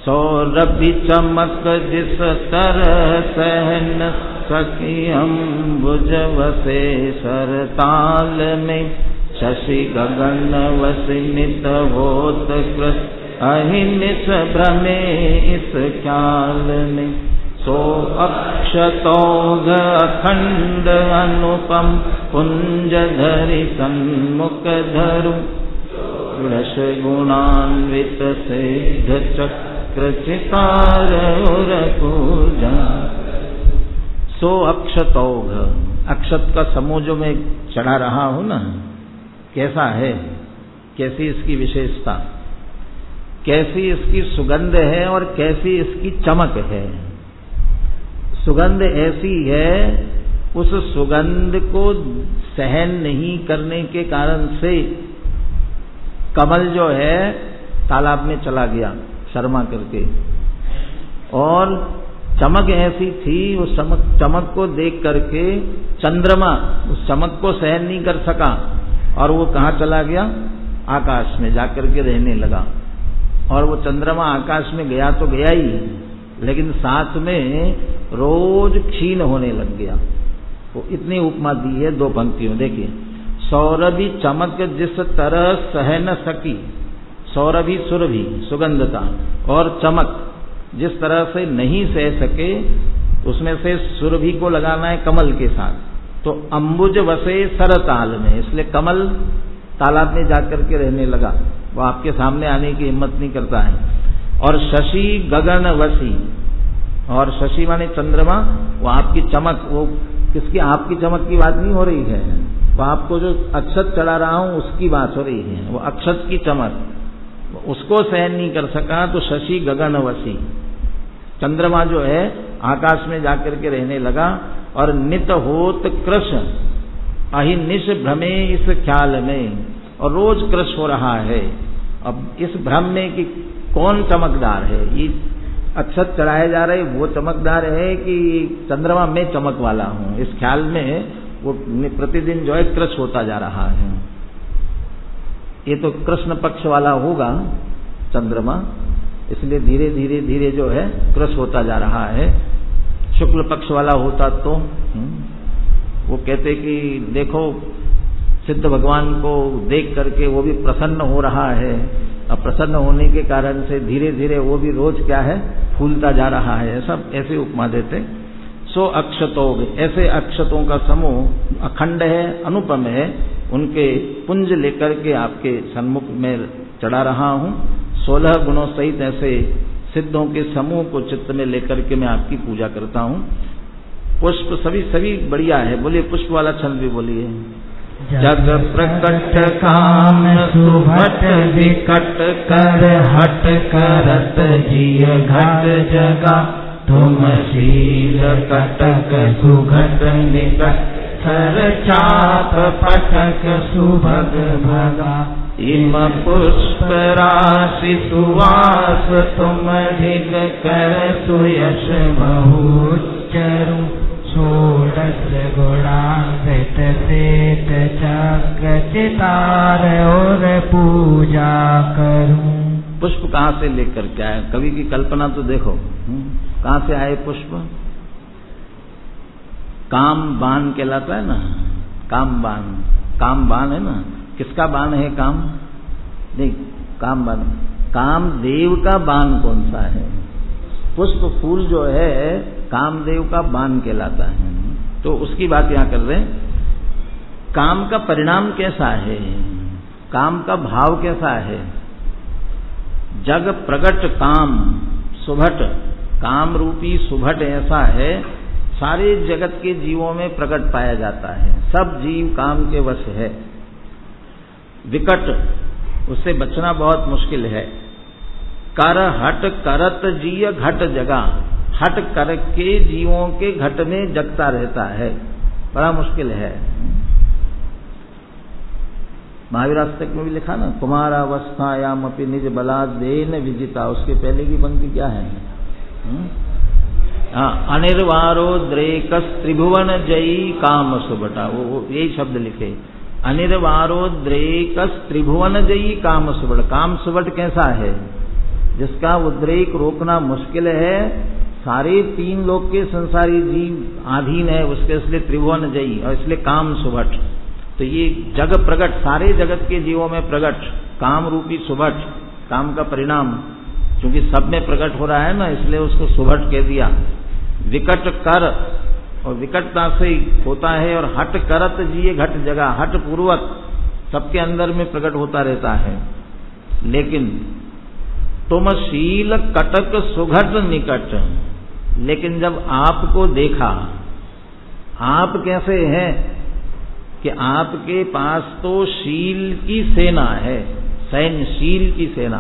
सौरभि चमक जिस तरह सहन सखी अम्बुज वसे सरताल में, शशि गगन वसमित होत कृत अहिनिस भ्रमे इस ख्याल में। सो अक्षतौघ अखंड अनुपम कुंज धरि सन्मुख धरु, षोडश गुणान्वित सिद्ध चक्र चितार और पूजा। सो अक्षतौघ, अक्षत का समूह जो मैं चढ़ा रहा हूं ना, कैसा है? कैसी इसकी विशेषता, कैसी इसकी सुगंध है और कैसी इसकी चमक है। सुगंध ऐसी है उस सुगंध को सहन नहीं करने के कारण से कमल जो है तालाब में चला गया शर्मा करके, और चमक ऐसी थी, उस चमक को देख करके चंद्रमा उस चमक को सहन नहीं कर सका और वो कहाँ चला गया, आकाश में जाकर के रहने लगा। और वो चंद्रमा आकाश में गया तो गया ही, लेकिन साथ में रोज क्षीण होने लग गया। वो इतनी उपमा दी है 2 पंक्तियों, देखिए। सौरभि चमक जिस तरह सह न सकी, सौरभि सुरभि सुगंधता और चमक जिस तरह से नहीं सह सके, उसमें से सुरभि को लगाना है कमल के साथ, तो अंबुज वसे सरताल में, इसलिए कमल तालाब में जाकर के रहने लगा, वो आपके सामने आने की हिम्मत नहीं करता है। और शशि गगन वसी, और शशि माने चंद्रमा, वो आपकी चमक, वो किसकी, आपकी चमक की बात नहीं हो रही है, वो आपको जो अक्षत चढ़ा रहा हूं उसकी बात हो रही है, वो अक्षत की चमक, उसको सहन नहीं कर सका, तो शशि गगन वसी, चंद्रमा जो है आकाश में जाकर के रहने लगा। और नित होत कृश अहिनिश भ्रमे इस ख्याल में, और रोज कृश हो रहा है अब इस भ्रम में कि कौन चमकदार है, ये अक्षत चढ़ाए जा रहे वो चमकदार है कि चंद्रमा में चमक वाला हूं, इस ख्याल में वो प्रतिदिन जो है कृश होता जा रहा है। ये तो कृष्ण पक्ष वाला होगा चंद्रमा, इसलिए धीरे धीरे धीरे जो है कृश होता जा रहा है। शुक्ल पक्ष वाला होता तो वो कहते कि देखो सिद्ध भगवान को देख करके वो भी प्रसन्न हो रहा है, अब प्रसन्न होने के कारण से धीरे धीरे वो भी रोज क्या है फूलता जा रहा है, सब ऐसे उपमा देते। सो अक्षतों, ऐसे अक्षतों का समूह अखंड है, अनुपम है, उनके पुंज लेकर के आपके सन्मुख में चढ़ा रहा हूं। 16 गुणों सहित ऐसे सिद्धों के समूह को चित्त में लेकर के मैं आपकी पूजा करता हूं। पुष्प सभी बढ़िया है, बोलिए पुष्प वाला छंद भी बोलिए। जग प्रकट काम सुभट विकट कर हट करत जिय घट जगा, तुम शील कटक सुघट निकट सर चाप पटक सुभग भगा, इम पुष्प राशि सुवास तुम ढिग कर सुयश बहुचरु, षोडश गुणान्वित श्वेत चक्र चितार और पूजा करूं। पुष्प कहाँ से लेकर के आए, कवि की कल्पना तो देखो, कहाँ से आए पुष्प। काम बाण कहलाता है ना, काम बाण है ना, किसका बाण है काम, नहीं काम बाण, कामदेव का बाण कौन सा है, पुष्प फूल जो है कामदेव का बाण कहलाता है। तो उसकी बात यहां कर रहे हैं। काम का परिणाम कैसा है, काम का भाव कैसा है। जग प्रगट काम सुभट, काम रूपी सुभट ऐसा है, सारे जगत के जीवों में प्रकट पाया जाता है, सब जीव काम के वश है। विकट, उससे बचना बहुत मुश्किल है। कर हट करत जीय घट जगा, हट करके जीवों के घट में जगता रहता है, बड़ा मुश्किल है। महावीराष्टक में भी लिखा ना, कुमारावस्थायाम अपि निज बलादेन विजिता, उसके पहले की पंक्ति क्या है, अनिर्वारो द्रेकस त्रिभुवन जयी काम सुभटा, वो यही शब्द लिखे, अनिर्वारो द्रेकस त्रिभुवन जयी काम सुभट। काम सुभट कैसा है, जिसका उद्रेक रोकना मुश्किल है, सारे 3 लोक के संसारी जीव आधीन है उसके, इसलिए त्रिभुवन जयी और इसलिए काम सुभट। तो ये जग प्रगट, सारे जगत के जीवों में प्रगट काम रूपी सुभट, काम का परिणाम, क्योंकि सब में प्रकट हो रहा है ना, इसलिए उसको सुभट कह दिया। विकट कर, और विकटता से होता है, और हट करत जिए घट जगह, हट पूर्वक सबके अंदर में प्रकट होता रहता है। लेकिन तुम शील कटक सुघट निकट, लेकिन जब आपको देखा, आप कैसे हैं कि आपके पास तो शील की सेना है, सैन्यशील की सेना।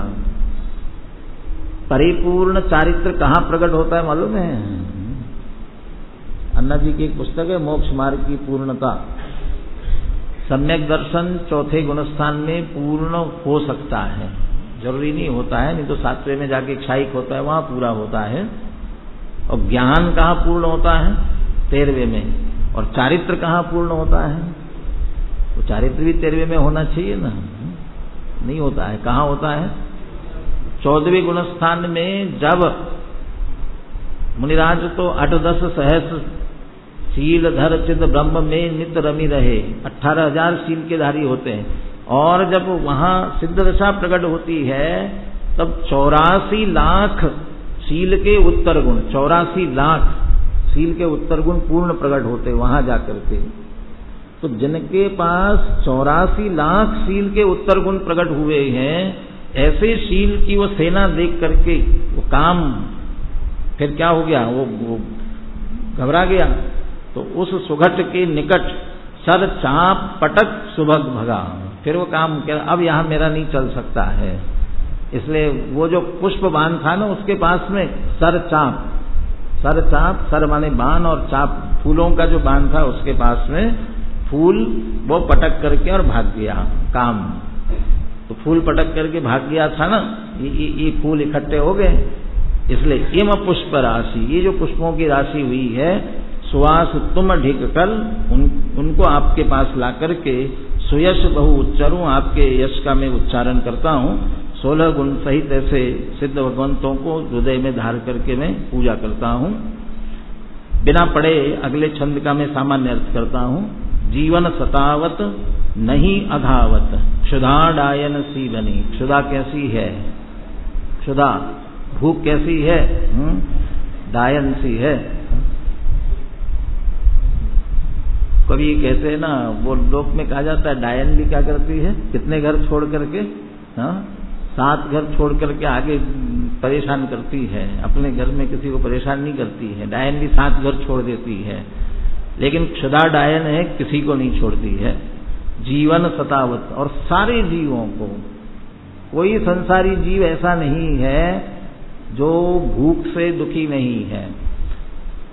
परिपूर्ण चारित्र कहां प्रकट होता है मालूम है, अन्ना जी की एक पुस्तक है मोक्ष मार्ग की पूर्णता। सम्यक दर्शन चौथे गुणस्थान में पूर्ण हो सकता है, जरूरी नहीं होता है, नहीं तो 7वें में जाके क्षायिक होता है, वहां पूरा होता है। और ज्ञान कहाँ पूर्ण होता है? 13वें में। और चारित्र कहाँ पूर्ण होता है? तो चारित्र भी 13वें में होना चाहिए ना, नहीं होता है। कहाँ होता है? 14वें गुणस्थान में। जब मुनिराज तो 8-10 सहस्र शील धर चिद ब्रह्म में नित रमी रहे, 18,000 शील के धारी होते हैं। और जब वहां सिद्ध दशा प्रकट होती है तब 84 लाख शील के उत्तर गुण, 84 लाख शील के उत्तर गुण पूर्ण प्रकट होते वहां जाकर के। तो जिनके पास 84 लाख शील के उत्तर गुण प्रकट हुए हैं, ऐसे शील की वो सेना देख करके वो काम फिर क्या हो गया, वो घबरा गया। तो उस सुघट के निकट सर चाप पटक सुभग भगा, फिर वो काम किया, अब यहां मेरा नहीं चल सकता है। इसलिए वो जो पुष्प बाण था ना, उसके पास में सर चाप, सर माने बाण और चाप फूलों का जो बाण था, उसके पास में फूल वो पटक करके और भाग गया काम। तो फूल पटक करके भाग गया था ना, ये फूल इकट्ठे हो गए। इसलिए इम पुष्प राशि, ये जो पुष्पों की राशि हुई है, सुवास तुम ढिक कर उनको आपके पास ला करके सुयश बहु उच्चरूं, आपके यश का मैं उच्चारण करता हूँ। 16 गुण सहित ऐसे सिद्ध भगवंतों को हृदय में धार करके मैं पूजा करता हूँ। बिना पढ़े अगले छंद का मैं सामान्य अर्थ करता हूँ। जीवन सतावत नहीं अघावत, क्षुधा डायन सी बनी। क्षुधा कैसी है? क्षुधा भूख कैसी है? डायन सी है। कभी ये कहते हैं ना, वो लोक में कहा जाता है डायन भी क्या करती है, कितने घर छोड़ करके, 7 घर छोड़ करके आगे परेशान करती है, अपने घर में किसी को परेशान नहीं करती है। डायन भी 7 घर छोड़ देती है, लेकिन क्षुधा डायन है, किसी को नहीं छोड़ती है। जीवन सतावत, और सारे जीवों को, कोई संसारी जीव ऐसा नहीं है जो भूख से दुखी नहीं है।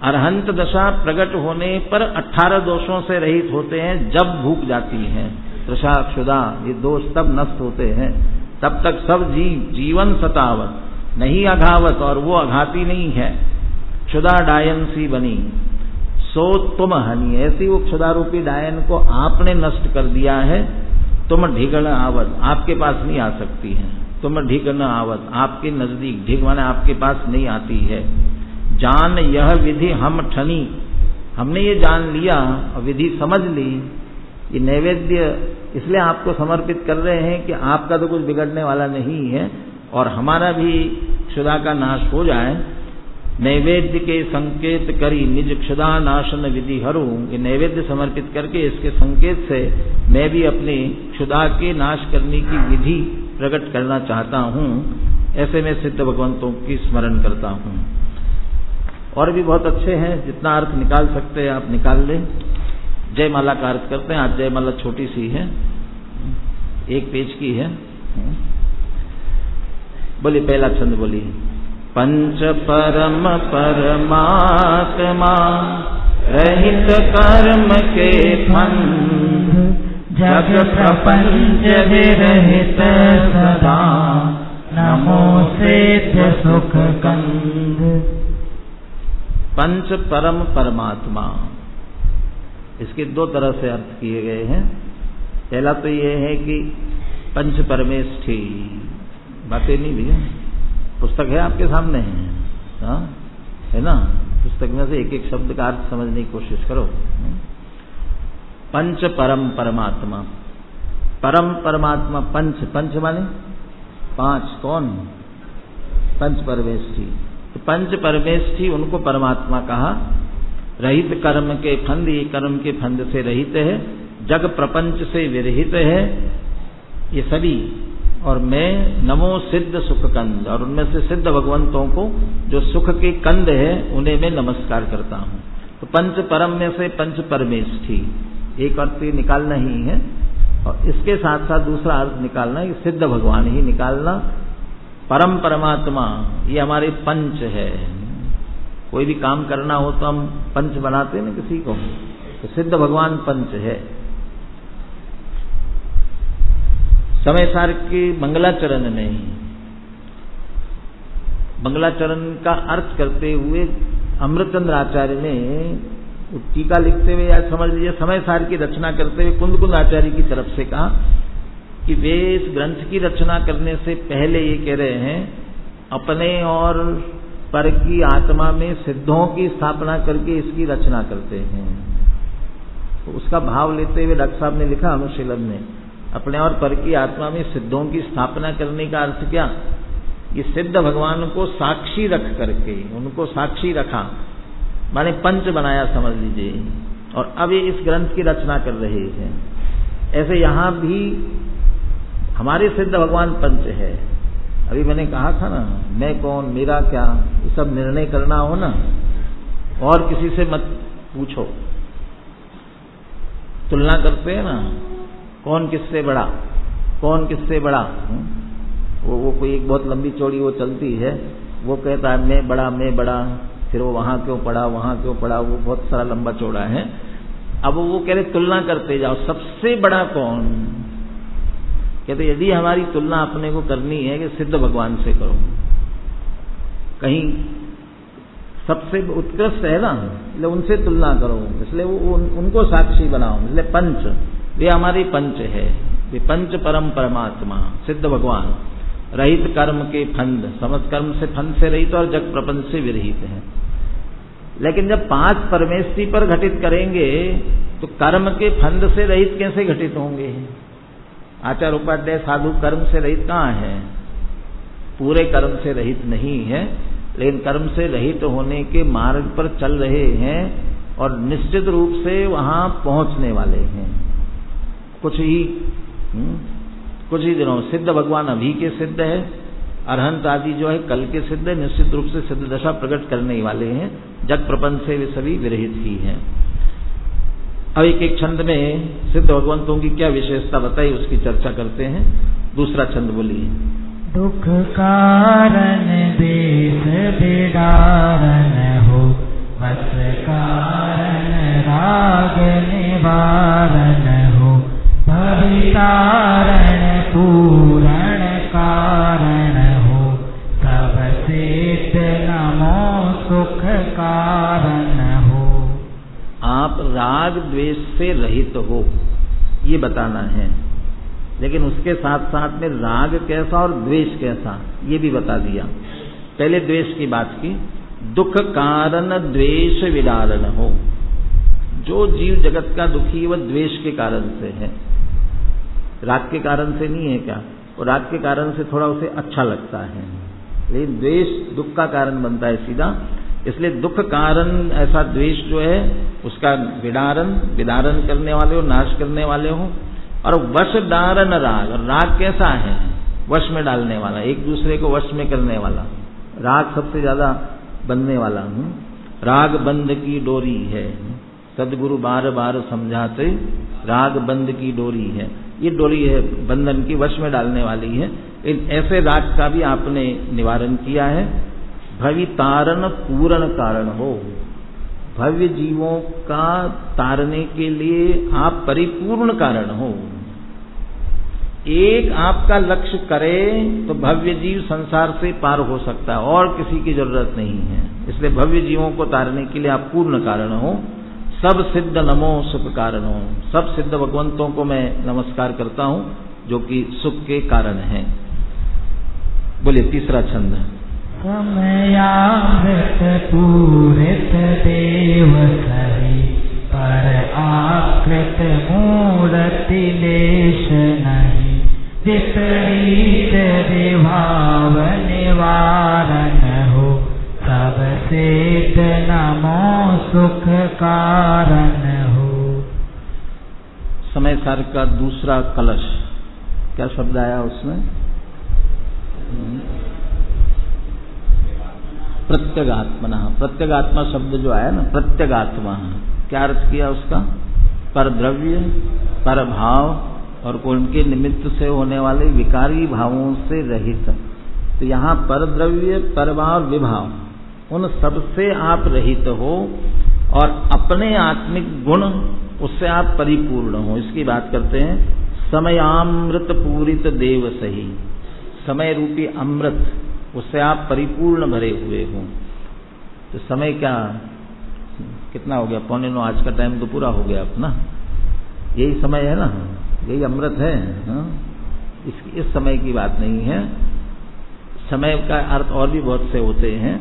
अरहंत दशा प्रकट होने पर 18 दोषों से रहित होते हैं। जब भूख जाती है, तृषा क्षुधा, ये दोष तब नष्ट होते हैं। तब तक सब जीव जीवन सतावत नहीं अघावत, और वो अघाती नहीं है। क्षुधा डायन सी बनी सो तुम हनी, ऐसी वो क्षुधा रूपी डायन को आपने नष्ट कर दिया है। तुम ढिगण आवत, आपके पास नहीं आ सकती है। तुम ढिगण आवत, आपके नजदीक, ढिग माने आपके पास नहीं आती है। जान यह विधि हम ठनी, हमने ये जान लिया और विधि समझ ली। ये नैवेद्य इसलिए आपको समर्पित कर रहे हैं कि आपका तो कुछ बिगड़ने वाला नहीं है और हमारा भी क्षुधा का नाश हो जाए। नैवेद्य के संकेत करी निज क्षुधा नाशन विधि हरू, ये नैवेद्य समर्पित करके इसके संकेत से मैं भी अपनी क्षुधा के नाश करने की विधि प्रकट करना चाहता हूँ। ऐसे में सिद्ध भगवंतों की स्मरण करता हूँ। और भी बहुत अच्छे हैं, जितना अर्थ निकाल सकते हैं आप निकाल लें। जयमाला का अर्थ करते हैं। आज जयमाला छोटी सी है, 1 पेज की है। बोलिए, पहला छंद बोलिए। पंच परम परमात्मा रहित कर्म के फंद, जग प्रपंच विरहित सदा, नमो सिद्ध सुख कंद। पंच परम परमात्मा, इसके 2 तरह से अर्थ किए गए हैं। पहला तो ये है कि पंच परमेष्ठी, बातें नहीं भैया, पुस्तक है आपके सामने है ना, पुस्तक में से एक शब्द का अर्थ समझने की कोशिश करो। पंच परम परमात्मा, परम परमात्मा, पंच माने 5, कौन? पंच परमेष्ठी। तो पंच परमेष्ठी उनको परमात्मा कहा। रहित कर्म के फंद, ये कर्म के फंद से रहित है, जग प्रपंच से विरहित है ये सभी। और मैं नमो सिद्ध सुख कंद, और उनमें से सिद्ध भगवंतों को जो सुख के कंद है उन्हें मैं नमस्कार करता हूँ। तो पंच परम में से पंच परमेष्ठी, एक अर्थ निकालना ही है और इसके साथ साथ दूसरा अर्थ निकालना है, सिद्ध भगवान ही निकालना। परम परमात्मा ये हमारे पंच है, कोई भी काम करना हो तो हम पंच बनाते हैं ना किसी को, तो सिद्ध भगवान पंच है। समय सार के मंगलाचरण में, मंगलाचरण का अर्थ करते हुए अमृतचंद्र आचार्य ने टीका लिखते हुए, या समझ लीजिए समय सार की रचना करते हुए कुंद आचार्य की तरफ से कहा कि वे इस ग्रंथ की रचना करने से पहले ये कह रहे हैं अपने और पर की आत्मा में सिद्धों की स्थापना करके इसकी रचना करते हैं। तो उसका भाव लेते हुए डॉक्टर साहब ने लिखा अनुशीलन में, अपने और पर की आत्मा में सिद्धों की स्थापना करने का अर्थ क्या, ये सिद्ध भगवान को साक्षी रख करके, उनको साक्षी रखा, माने पंच बनाया समझ लीजिए, और अब ये इस ग्रंथ की रचना कर रहे हैं। ऐसे यहां भी हमारे सिद्ध भगवान पंच है। अभी मैंने कहा था ना, मैं कौन, मेरा क्या, ये सब निर्णय करना हो ना, और किसी से मत पूछो। तुलना करते हैं ना, कौन किससे बड़ा, कौन किससे बड़ा, वो कोई एक बहुत लंबी चौड़ी वो चलती है, वो कहता है मैं बड़ा, फिर वो वहां क्यों पड़ा, वो बहुत सारा लंबा चौड़ा है। अब वो कह रहे तुलना करते जाओ, सबसे बड़ा कौन, कहते यदि हमारी तुलना अपने को करनी है कि सिद्ध भगवान से करो, कहीं सबसे उत्कृष्ट है ना, इसलिए उनसे तुलना करो, इसलिए वो उनको साक्षी बनाओ, इसलिए पंच, वे हमारे पंच है, वे पंच परम परमात्मा सिद्ध भगवान, रहित कर्म के फंद, समस्त कर्म से फंद से रहित और जग प्रपंच से विरहित है। लेकिन जब 5 परमेष्टि पर घटित करेंगे तो कर्म के फंद से रहित कैसे घटित होंगे? आचार्य उपाध्याय साधु कर्म से रहित कहाँ है? पूरे कर्म से रहित नहीं है, लेकिन कर्म से रहित होने के मार्ग पर चल रहे हैं और निश्चित रूप से वहां पहुंचने वाले हैं। कुछ ही दिनों सिद्ध भगवान अभी के सिद्ध है, अरहंत आदि जो है कल के सिद्ध है, निश्चित रूप से सिद्ध दशा प्रकट करने वाले हैं, जग प्रपंच से वे सभी विरहित ही हैं। अब एक छंद में सिद्ध भगवंतों की क्या विशेषता बताई उसकी चर्चा करते हैं। दूसरा छंद बोलिए। दुख कारण देश बिडारन हो, वस कारण राग निवारण हो, भवितारण पूरण कारण हो, सब सिद्ध नमो सुख कारण हो। आप राग द्वेष से रहित हो ये बताना है, लेकिन उसके साथ साथ में राग कैसा और द्वेष कैसा ये भी बता दिया। पहले द्वेष की बात की, दुख कारण द्वेष विदारण हो, जो जीव जगत का दुखी वह द्वेष के कारण से है, राग के कारण से नहीं है क्या? वो राग के कारण से थोड़ा उसे अच्छा लगता है, लेकिन द्वेष दुख का कारण बनता है सीधा। इसलिए दुख कारण ऐसा द्वेष जो है उसका विदारण करने वाले हो, नाश करने वाले हो। और वश दारण राग, राग कैसा है? वश में डालने वाला, एक दूसरे को वश में करने वाला, राग सबसे ज्यादा बंधने वाला। राग बंध की डोरी है, सदगुरु बार बार समझाते, राग बंध की डोरी है, ये डोरी है बंधन की, वश में डालने वाली है। ऐसे राग का भी आपने निवारण किया है। भवि तारण पूर्ण कारण हो, भव्य जीवों का तारने के लिए आप परिपूर्ण कारण हो। एक आपका लक्ष्य करे तो भव्य जीव संसार से पार हो सकता है, और किसी की जरूरत नहीं है। इसलिए भव्य जीवों को तारने के लिए आप पूर्ण कारण हो। सब सिद्ध नमो सुख कारण हो, सब सिद्ध भगवंतों को मैं नमस्कार करता हूं जो कि सुख के कारण हैं। बोलिए तीसरा छंद। समयामृत पूरित देव सही, पर आकृत मूर्ति लेश नहीं, विपरीत विभाव निवारण हो, सब सिद्ध नमो सुख कारण हो। समय सार का दूसरा कलश, क्या शब्द आया उसमें? प्रत्यगात्मना। प्रत्यगात्मा शब्द जो आया ना, प्रत्यगात्मा, क्या अर्थ किया उसका? पर द्रव्य, पर भाव और उनके निमित्त से होने वाले विकारी भावों से रहित। तो यहाँ पर द्रव्य, पर भाव, विभाव, उन सबसे आप रहित हो और अपने आत्मिक गुण उससे आप परिपूर्ण हो, इसकी बात करते हैं। समयामृत पूरित देव सही, समय रूपी अमृत उससे आप परिपूर्ण भरे हुए हो। तो समय क्या कितना हो गया? 8:45 आज का टाइम तो पूरा हो गया अपना, यही समय है ना, यही अमृत है हा? इस समय की बात नहीं है। समय का अर्थ और भी बहुत से होते हैं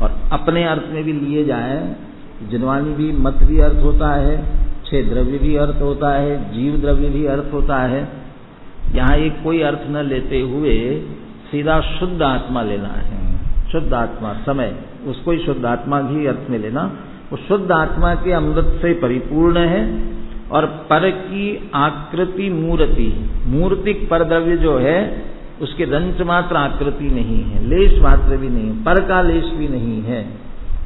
और अपने अर्थ में भी लिए जाए, जिनवानी भी मत भी अर्थ होता है, 6 द्रव्य भी अर्थ होता है, जीव द्रव्य भी अर्थ होता है। यहाँ एक कोई अर्थ न लेते हुए सीधा शुद्ध आत्मा लेना है। शुद्ध आत्मा समय, उसको ही शुद्ध आत्मा ही अर्थ में लेना। वो शुद्ध आत्मा के अमृत से परिपूर्ण है और पर की आकृति मूर्ति, मूर्तिक पर द्रव्य जो है उसके रंच मात्र आकृति नहीं है, लेश मात्र भी नहीं, पर का लेश भी नहीं है,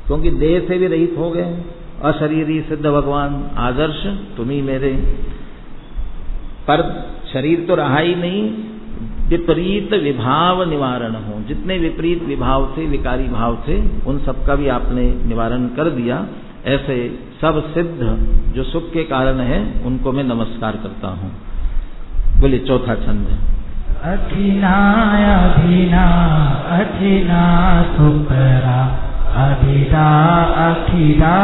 क्योंकि देह से भी रहित हो गए। अशरीरी सिद्ध भगवान आदर्श तुम्ही मेरे, पर शरीर तो रहा ही नहीं, विपरीत विभाव निवारण हो। जितने विपरीत विभाव थे, विकारी भाव थे, उन सबका भी आपने निवारण कर दिया। ऐसे सब सिद्ध जो सुख के कारण है उनको मैं नमस्कार करता हूँ। बोलिए चौथा छंद। अखिना अभिना अखिना सुपरा अभिदा अखिदा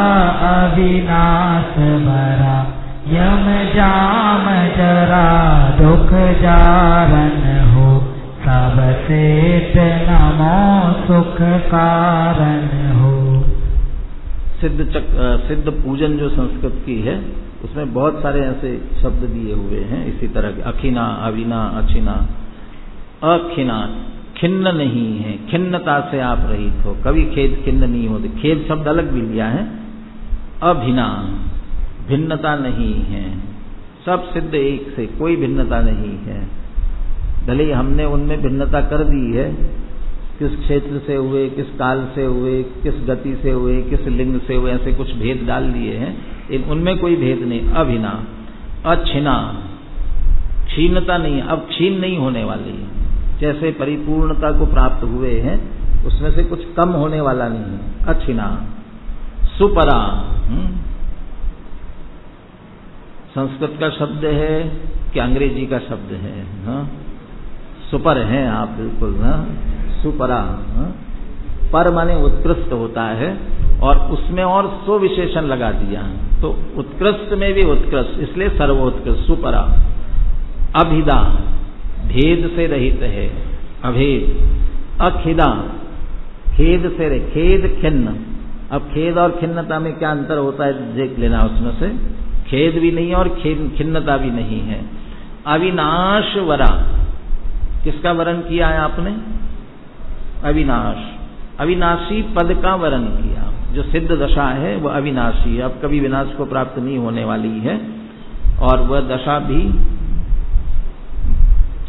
अविनाश भरा यम जाम जरा दुख जारन हो सब सेठ नमो सुख कारण हो। सिद्ध पूजन जो संस्कृत की है उसमें बहुत सारे ऐसे शब्द दिए हुए हैं इसी तरह के। अखिना अविना अचिना अखिना, खिन्न नहीं है, खिन्नता से आप रहित हो, कभी खेद खिन्न नहीं होते। खेद शब्द अलग भी लिया है। अभिना, भिन्नता नहीं है, सब सिद्ध एक से, कोई भिन्नता नहीं है। भले हमने उनमें भिन्नता कर दी है, किस क्षेत्र से हुए, किस काल से हुए, किस गति से हुए, किस लिंग से हुए, ऐसे कुछ भेद डाल दिए हैं, उनमें कोई भेद नहीं। अभिना, अच्छिना, क्षीणता नहीं, अब क्षीण नहीं होने वाली, जैसे परिपूर्णता को प्राप्त हुए हैं उसमें से कुछ कम होने वाला नहीं। अच्छिना, सुपरा, संस्कृत का शब्द है कि अंग्रेजी का शब्द है? हाँ, सुपर हैं आप बिल्कुल। हाँ, सुपरा, पर माने उत्कृष्ट होता है और उसमें और सो विशेषण लगा दिया, तो उत्कृष्ट में भी उत्कृष्ट, इसलिए सर्वोत्कृष्ट सुपरा। अभिदा, भेद से रहित है, अभेद। अखिदा, खेद से रहित, खेद खिन्न। अब खेद और खिन्नता में क्या अंतर होता है देख लेना उसमें से। खेद भी नहीं और खिन्नता भी नहीं है। अविनाश वरा, किसका वरण किया है आपने? अविनाश, अविनाशी पद का वर्ण किया। जो सिद्ध दशा है वह अविनाशी है, अब कभी विनाश को प्राप्त नहीं होने वाली है। और वह दशा भी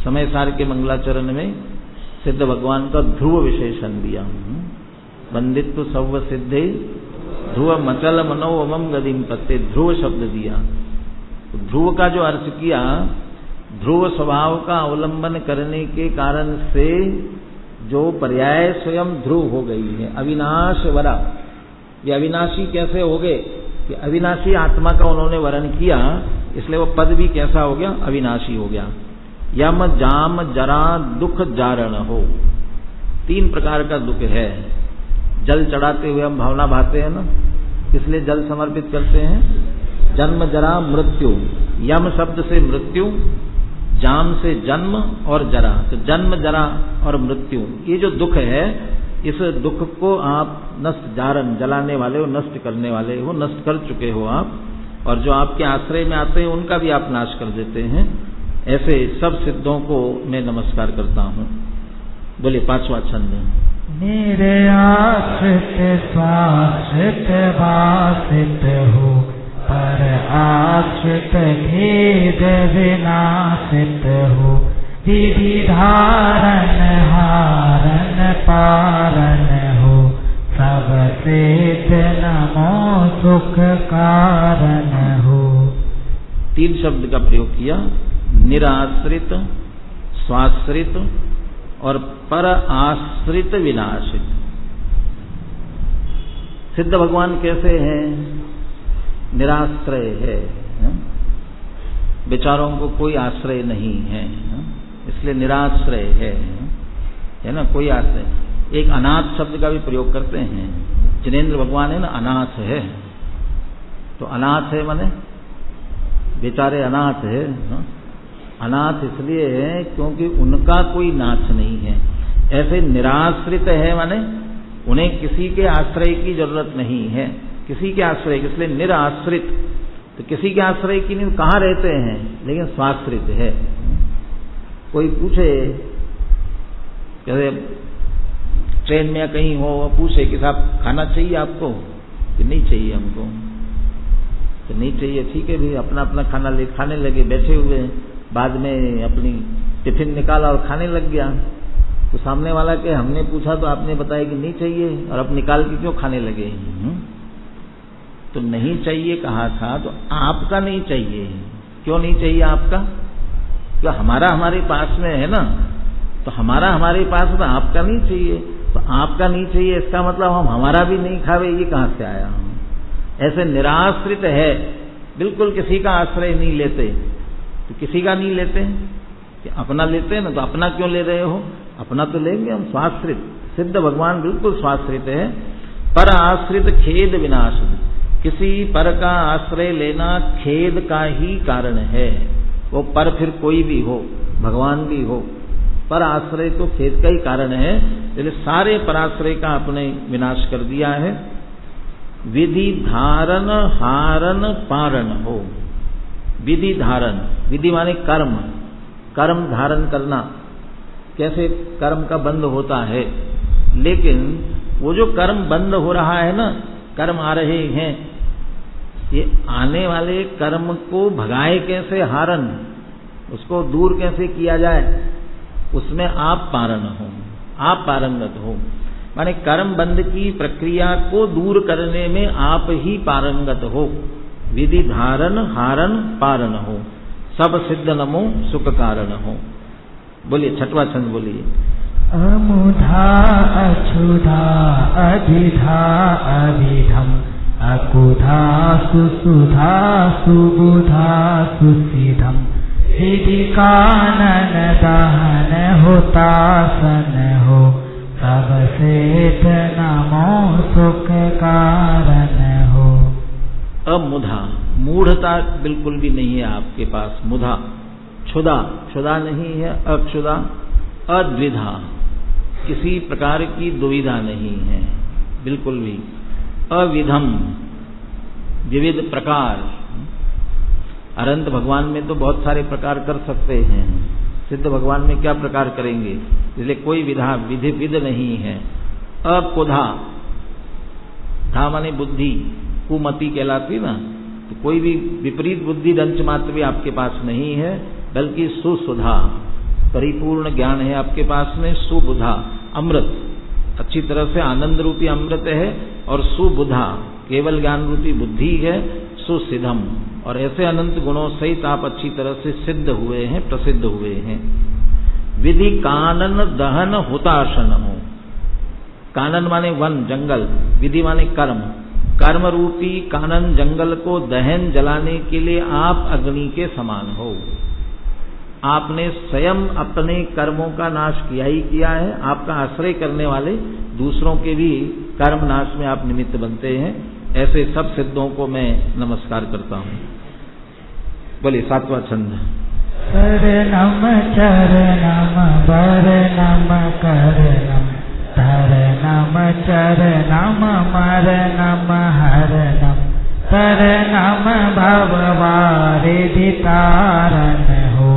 समय सार के मंगलाचरण में सिद्ध भगवान का ध्रुव विशेषण दिया। बंदित्व सव सिद्धे ध्रुव मचल मनोवम गदिम पत्ते, ध्रुव शब्द दिया। तो ध्रुव का जो अर्थ किया, ध्रुव स्वभाव का अवलंबन करने के कारण से जो पर्याय स्वयं ध्रुव हो गई है। अविनाश वरा, ये अविनाशी कैसे हो गए कि अविनाशी आत्मा का उन्होंने वर्ण किया, इसलिए वो पद भी कैसा हो गया? अविनाशी हो गया। यम जाम जरा दुख जारण हो, 3 प्रकार का दुख है। जल चढ़ाते हुए हम भावना भाते हैं ना, इसलिए जल समर्पित करते हैं। जन्म जरा मृत्यु, यम शब्द से मृत्यु, जाम से जन्म और जरा, तो जन्म जरा और मृत्यु, ये जो दुख है, इस दुख को आप नष्ट, जारन, जलाने वाले हो, नष्ट करने वाले हो, नष्ट कर चुके हो आप, और जो आपके आश्रय में आते हैं उनका भी आप नाश कर देते हैं। ऐसे सब सिद्धों को मैं नमस्कार करता हूँ। बोलिए 5वां छंद। निर्याश्रित स्वाश्रित भाषित हो पर आश्रित भेद विनाशित हो विधि धारण हारन पारन हो सब सिद्ध नमो सुख कारण हो। 3 शब्द का प्रयोग किया, निराश्रित, स्वाश्रित और पर आश्रित विनाशित। सिद्ध भगवान कैसे हैं? निराश्रय है, बेचारों को कोई आश्रय नहीं है, इसलिए निराश्रय है ना, कोई आश्रय। एक अनाथ शब्द का भी प्रयोग करते हैं। जिनेंद्र भगवान है ना, अनाथ है, तो अनाथ है माने बेचारे अनाथ है ना? अनाथ इसलिए है क्योंकि उनका कोई नाथ नहीं है। ऐसे निराश्रित है माने उन्हें किसी के आश्रय की जरूरत नहीं है, किसी के आश्रय, इसलिए निराश्रित। तो किसी के आश्रय की नहीं, कहाँ रहते हैं लेकिन स्वाश्रित है। कोई पूछे, कहते ट्रेन में कहीं हो, पूछे कि साहब खाना चाहिए आपको, कि नहीं चाहिए हमको, तो नहीं चाहिए, ठीक है भाई, अपना अपना खाना ले खाने लगे, बैठे हुए। बाद में अपनी टिफिन निकाला और खाने लग गया। तो सामने वाला के हमने पूछा तो आपने बताया कि नहीं चाहिए, और अब निकाल के क्यों खाने लगे? तो नहीं चाहिए कहा था, तो आपका नहीं चाहिए। क्यों नहीं चाहिए आपका? तो हमारा हमारे पास में है ना, तो हमारा हमारे पास में आपका नहीं चाहिए। तो आपका नहीं चाहिए इसका मतलब हम हमारा भी नहीं खावे, ये कहां से आया? ऐसे निराश्रित है, बिल्कुल किसी का आश्रय नहीं लेते। तो किसी का नहीं लेते कि अपना लेते हैं ना, तो अपना क्यों ले रहे हो? अपना तो लेंगे हम, स्वाश्रित। सिद्ध भगवान बिल्कुल स्वाश्रित है। पर आश्रित खेद विनाश, किसी पर का आश्रय लेना खेद का ही कारण है। वो पर फिर कोई भी हो, भगवान भी हो, पर आश्रय तो खेद का ही कारण है। इसलिए सारे पराश्रय का आपने विनाश कर दिया है। विधि धारण हारण पारण हो। विधि धारण, विधि माने कर्म, कर्म धारण करना। कैसे कर्म का बंद होता है, लेकिन वो जो कर्म बंद हो रहा है ना, कर्म आ रहे हैं, ये आने वाले कर्म को भगाए कैसे, हारण, उसको दूर कैसे किया जाए, उसमें आप पारण हो, आप पारंगत हो। माने कर्म बंद की प्रक्रिया को दूर करने में आप ही पारंगत हो। विधि धारण हारण पारण हो, सब सिद्ध नमो सुख कारण हो। बोलिए छठवां छंद बोलिए। अमुधा अछुधा अधिधा अभिधम अकुधा सुसुधा सुबुधा सुसिधम विधि कानन दहन होता सन हो, सब सिद्ध नमो सुख कारण हो। अमुधा, मूढ़ता बिल्कुल भी नहीं है आपके पास। मुधा, क्षुधा, क्षुधा नहीं है। अक्षुधा, अद्विधा, किसी प्रकार की दुविधा नहीं है बिल्कुल भी। अविधम, विविध प्रकार। अनंत भगवान में तो बहुत सारे प्रकार कर सकते हैं, सिद्ध भगवान में क्या प्रकार करेंगे? इसलिए कोई विधा विधि विध नहीं है। अकुधा, धा माने बुद्धि, कुमति कहलाती ना, तो कोई भी विपरीत बुद्धि दंश मात्र भी आपके पास नहीं है, बल्कि सुसुधा, परिपूर्ण ज्ञान है आपके पास में। सुबुधा, अमृत, अच्छी तरह से आनंद रूपी अमृत है। और सुबुधा, केवल ज्ञान रूपी बुद्धि है। सुसिद्धम, और ऐसे अनंत गुणों सहित आप अच्छी तरह से सिद्ध हुए हैं, प्रसिद्ध हुए हैं। विधि कानन दहन हुताशन हो। कानन माने वन, जंगल, विधि माने कर्म। कर्म रूपी कानन जंगल को दहन जलाने के लिए आप अग्नि के समान हो। आपने स्वयं अपने कर्मों का नाश किया ही किया है। आपका आश्रय करने वाले दूसरों के भी कर्म नाश में आप निमित्त बनते हैं। ऐसे सब सिद्धों को मैं नमस्कार करता हूँ। बोलिए सातवां छंद। शरणम चरणम वरणम करणम धरणम चरणम मरणम हरणम शरणम भववारिधि तारण हो,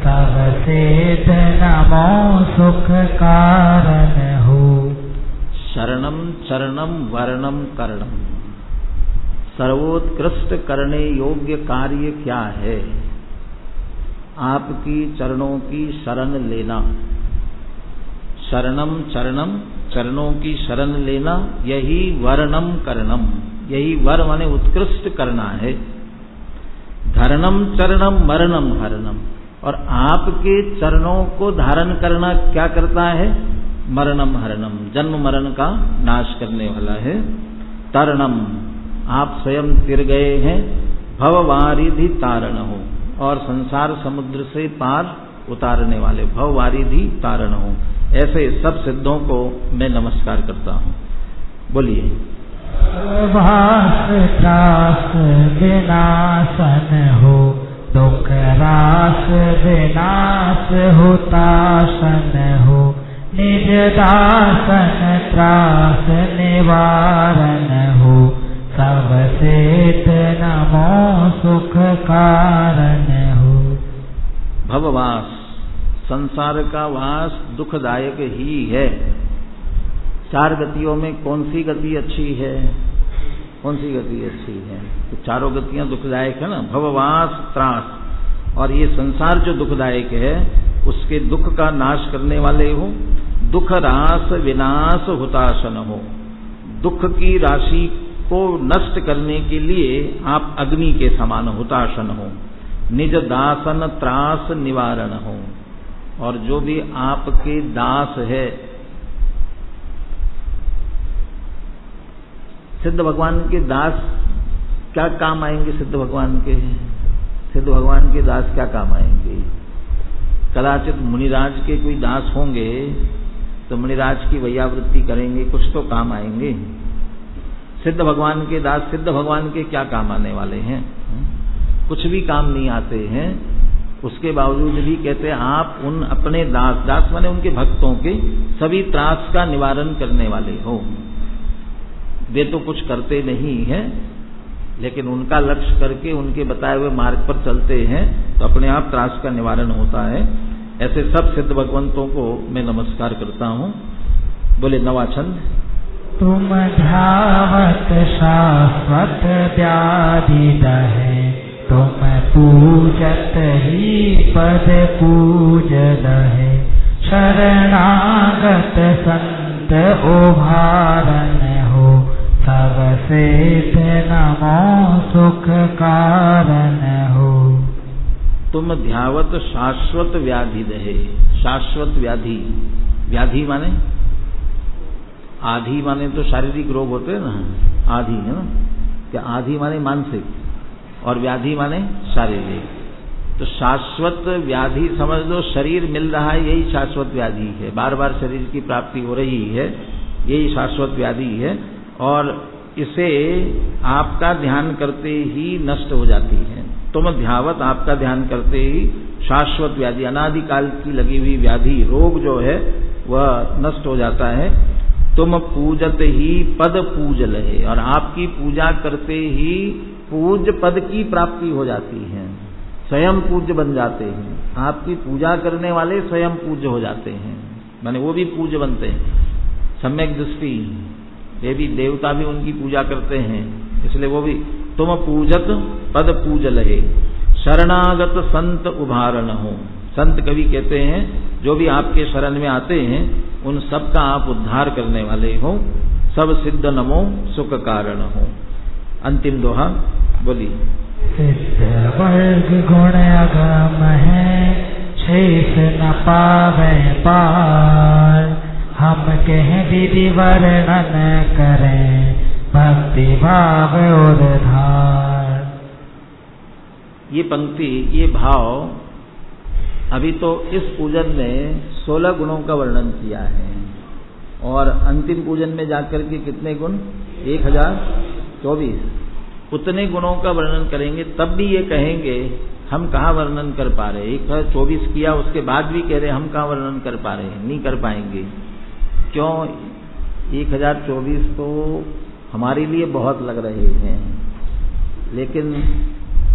सब सिद्ध नमो सुख कारण हो। शरणम चरणम वर्णम करणम, सर्वोत्कृष्ट करने योग्य कार्य क्या है? आपकी चरणों की शरण लेना। शरणम चरणम, चरणों की शरण लेना, यही वर्णम करणम, यही वर माने उत्कृष्ट करना है। धरणम चरणम मरणम हरणम, और आपके चरणों को धारण करना क्या करता है? मरणम हरणम, जन्म मरण का नाश करने वाला है। तरणम, आप स्वयं तिर गए हैं, भववारिधि तारण हो, और संसार समुद्र से पार उतारने वाले, भववारिधि तारण हो। ऐसे सब सिद्धों को मैं नमस्कार करता हूँ। बोलिए। भास त्रास विनाशन हो, दुख रास विनाश हुताशन हो, निज दासन त्रास निवारण हो, सब सेठ नमो सुख कारण हो। भववास, संसार का वास दुखदायक ही है। चार गतियों में कौन सी गति अच्छी है? कौन सी गति अच्छी है? तो चारों गतियां दुखदायक है ना। भववास त्रास, और ये संसार जो दुखदायक है उसके दुख का नाश करने वाले हो। दुख रास विनाश हुताशन हो, दुख की राशि को नष्ट करने के लिए आप अग्नि के समान हुताशन हो। निज दासन त्रास निवारण हो, और जो भी आपके दास है, सिद्ध भगवान के दास क्या काम आएंगे? सिद्ध भगवान के दास क्या काम आएंगे? कदाचित मुनिराज के कोई दास होंगे तो मुनिराज की वैयावृत्ति करेंगे, कुछ तो काम आएंगे। सिद्ध भगवान के दास सिद्ध भगवान के क्या काम आने वाले हैं? कुछ भी काम नहीं आते हैं। उसके बावजूद भी कहते हैं आप उन अपने दास माने उनके भक्तों के सभी त्रास का निवारण करने वाले हो। वे तो कुछ करते नहीं हैं, लेकिन उनका लक्ष्य करके उनके बताए हुए मार्ग पर चलते हैं तो अपने आप त्रास का निवारण होता है। ऐसे सब सिद्ध भगवंतों को मैं नमस्कार करता हूँ। बोले नवा छंद। तुम ध्यावत शाश्वत व्याधि दहे, तुम पूजत ही पद पूज लहे, शरणागत संत उभारण हो, सब सेठ नमो सुख कारण हो। तुम ध्यावत शाश्वत व्याधि दहे, शाश्वत व्याधि, व्याधि माने आधि माने तो शारीरिक रोग होते हैं ना, आधि है ना, क्या आधि माने मानसिक और व्याधि माने शारीरिक। तो शाश्वत व्याधि समझ लो, शरीर मिल रहा है यही शाश्वत व्याधि है, बार बार शरीर की प्राप्ति हो रही है यही शाश्वत व्याधि है, और इसे आपका ध्यान करते ही नष्ट हो जाती है। तुम ध्यावत, आपका ध्यान करते ही शाश्वत व्याधि, अनादिकाल की लगी हुई व्याधि, रोग जो है वह नष्ट हो जाता है। तुम पूजत ही पद पूज लहे, और आपकी पूजा करते ही पूज्य पद की प्राप्ति हो जाती है, स्वयं पूज्य बन जाते हैं। आपकी पूजा करने वाले स्वयं पूज्य हो जाते हैं, माने वो भी पूज्य बनते हैं। सम्यक दृष्टि, ये भी देवता भी उनकी पूजा करते हैं, इसलिए वो भी। तुम पूजत पद पूज लहे, शरणागत संत उभारण हो। संत कवि कहते हैं जो भी आपके शरण में आते हैं उन सब का आप उद्धार करने वाले हो। सब सिद्ध नमो सुख कारण हो। अंतिम दोहा बोलिए। सिद्ध वर्ग गुण अगम है, शेष न पावे पार, हम कह विधि वर्णन करें, भक्ति भाव और धार। ये पंक्ति, ये भाव, अभी तो इस पूजन में 16 गुणों का वर्णन किया है, और अंतिम पूजन में जाकर के कितने गुण? 1024। उतने गुणों का वर्णन करेंगे तब भी ये कहेंगे हम कहाँ वर्णन कर पा रहे। 1024 किया उसके बाद भी कह रहे हम कहाँ वर्णन कर पा रहे हैं, नहीं कर पाएंगे। क्यों? 1024 तो हमारे लिए बहुत लग रहे हैं, लेकिन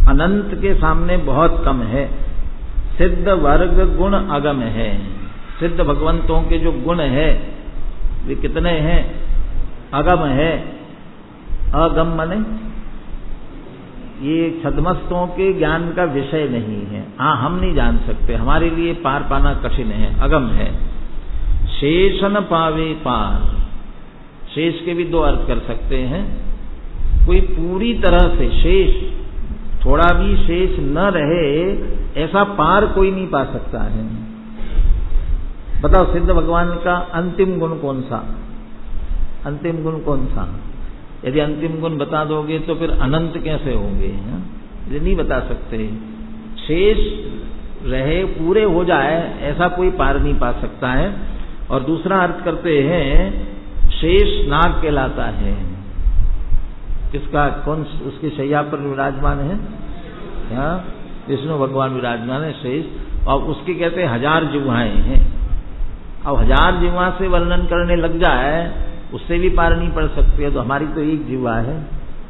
अनंत के सामने बहुत कम है। सिद्ध वर्ग गुण अगम है, सिद्ध भगवंतों के जो गुण है वे कितने हैं? अगम है। अगम माने ये छद्मस्तों के ज्ञान का विषय नहीं है। हाँ, हम नहीं जान सकते, हमारे लिए पार पाना कठिन है, अगम है। शेष न पावे पार, शेष के भी दो अर्थ कर सकते हैं। कोई पूरी तरह से शेष, थोड़ा भी शेष न रहे ऐसा पार कोई नहीं पा सकता है। बताओ सिद्ध भगवान का अंतिम गुण कौन सा? अंतिम गुण कौन सा? यदि अंतिम गुण बता दोगे तो फिर अनंत कैसे होंगे? ये नहीं बता सकते। शेष रहे, पूरे हो जाए, ऐसा कोई पार नहीं पा सकता है। और दूसरा अर्थ करते हैं शेष नाग कहलाता है। किसका, कौन उसकी शैया पर विराजमान है? विष्णु भगवान विराजमान है शेष, और उसके कहते हैं 1000 जिह्वाएं हैं। अब 1000 जिह्वा से वर्णन करने लग जाए, उससे भी पार नहीं पड़ सकती है। तो हमारी तो एक जिह्वा है,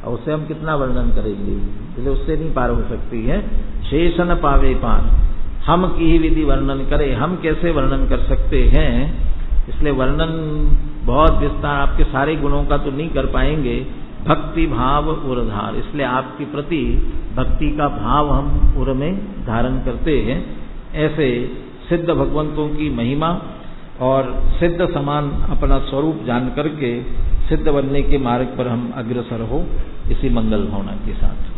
और उससे हम कितना वर्णन करेंगे? इसलिए उससे नहीं पार हो सकती है। शेष न पावे पार, हम की ही विधि वर्णन करे, हम कैसे वर्णन कर सकते हैं? इसलिए वर्णन बहुत विस्तार, आपके सारे गुणों का तो नहीं कर पाएंगे। भक्ति भाव उर्धार, इसलिए आपके प्रति भक्ति का भाव हम उर में धारण करते हैं। ऐसे सिद्ध भगवंतों की महिमा और सिद्ध समान अपना स्वरूप जान करके सिद्ध बनने के मार्ग पर हम अग्रसर हो, इसी मंगल भावना के साथ।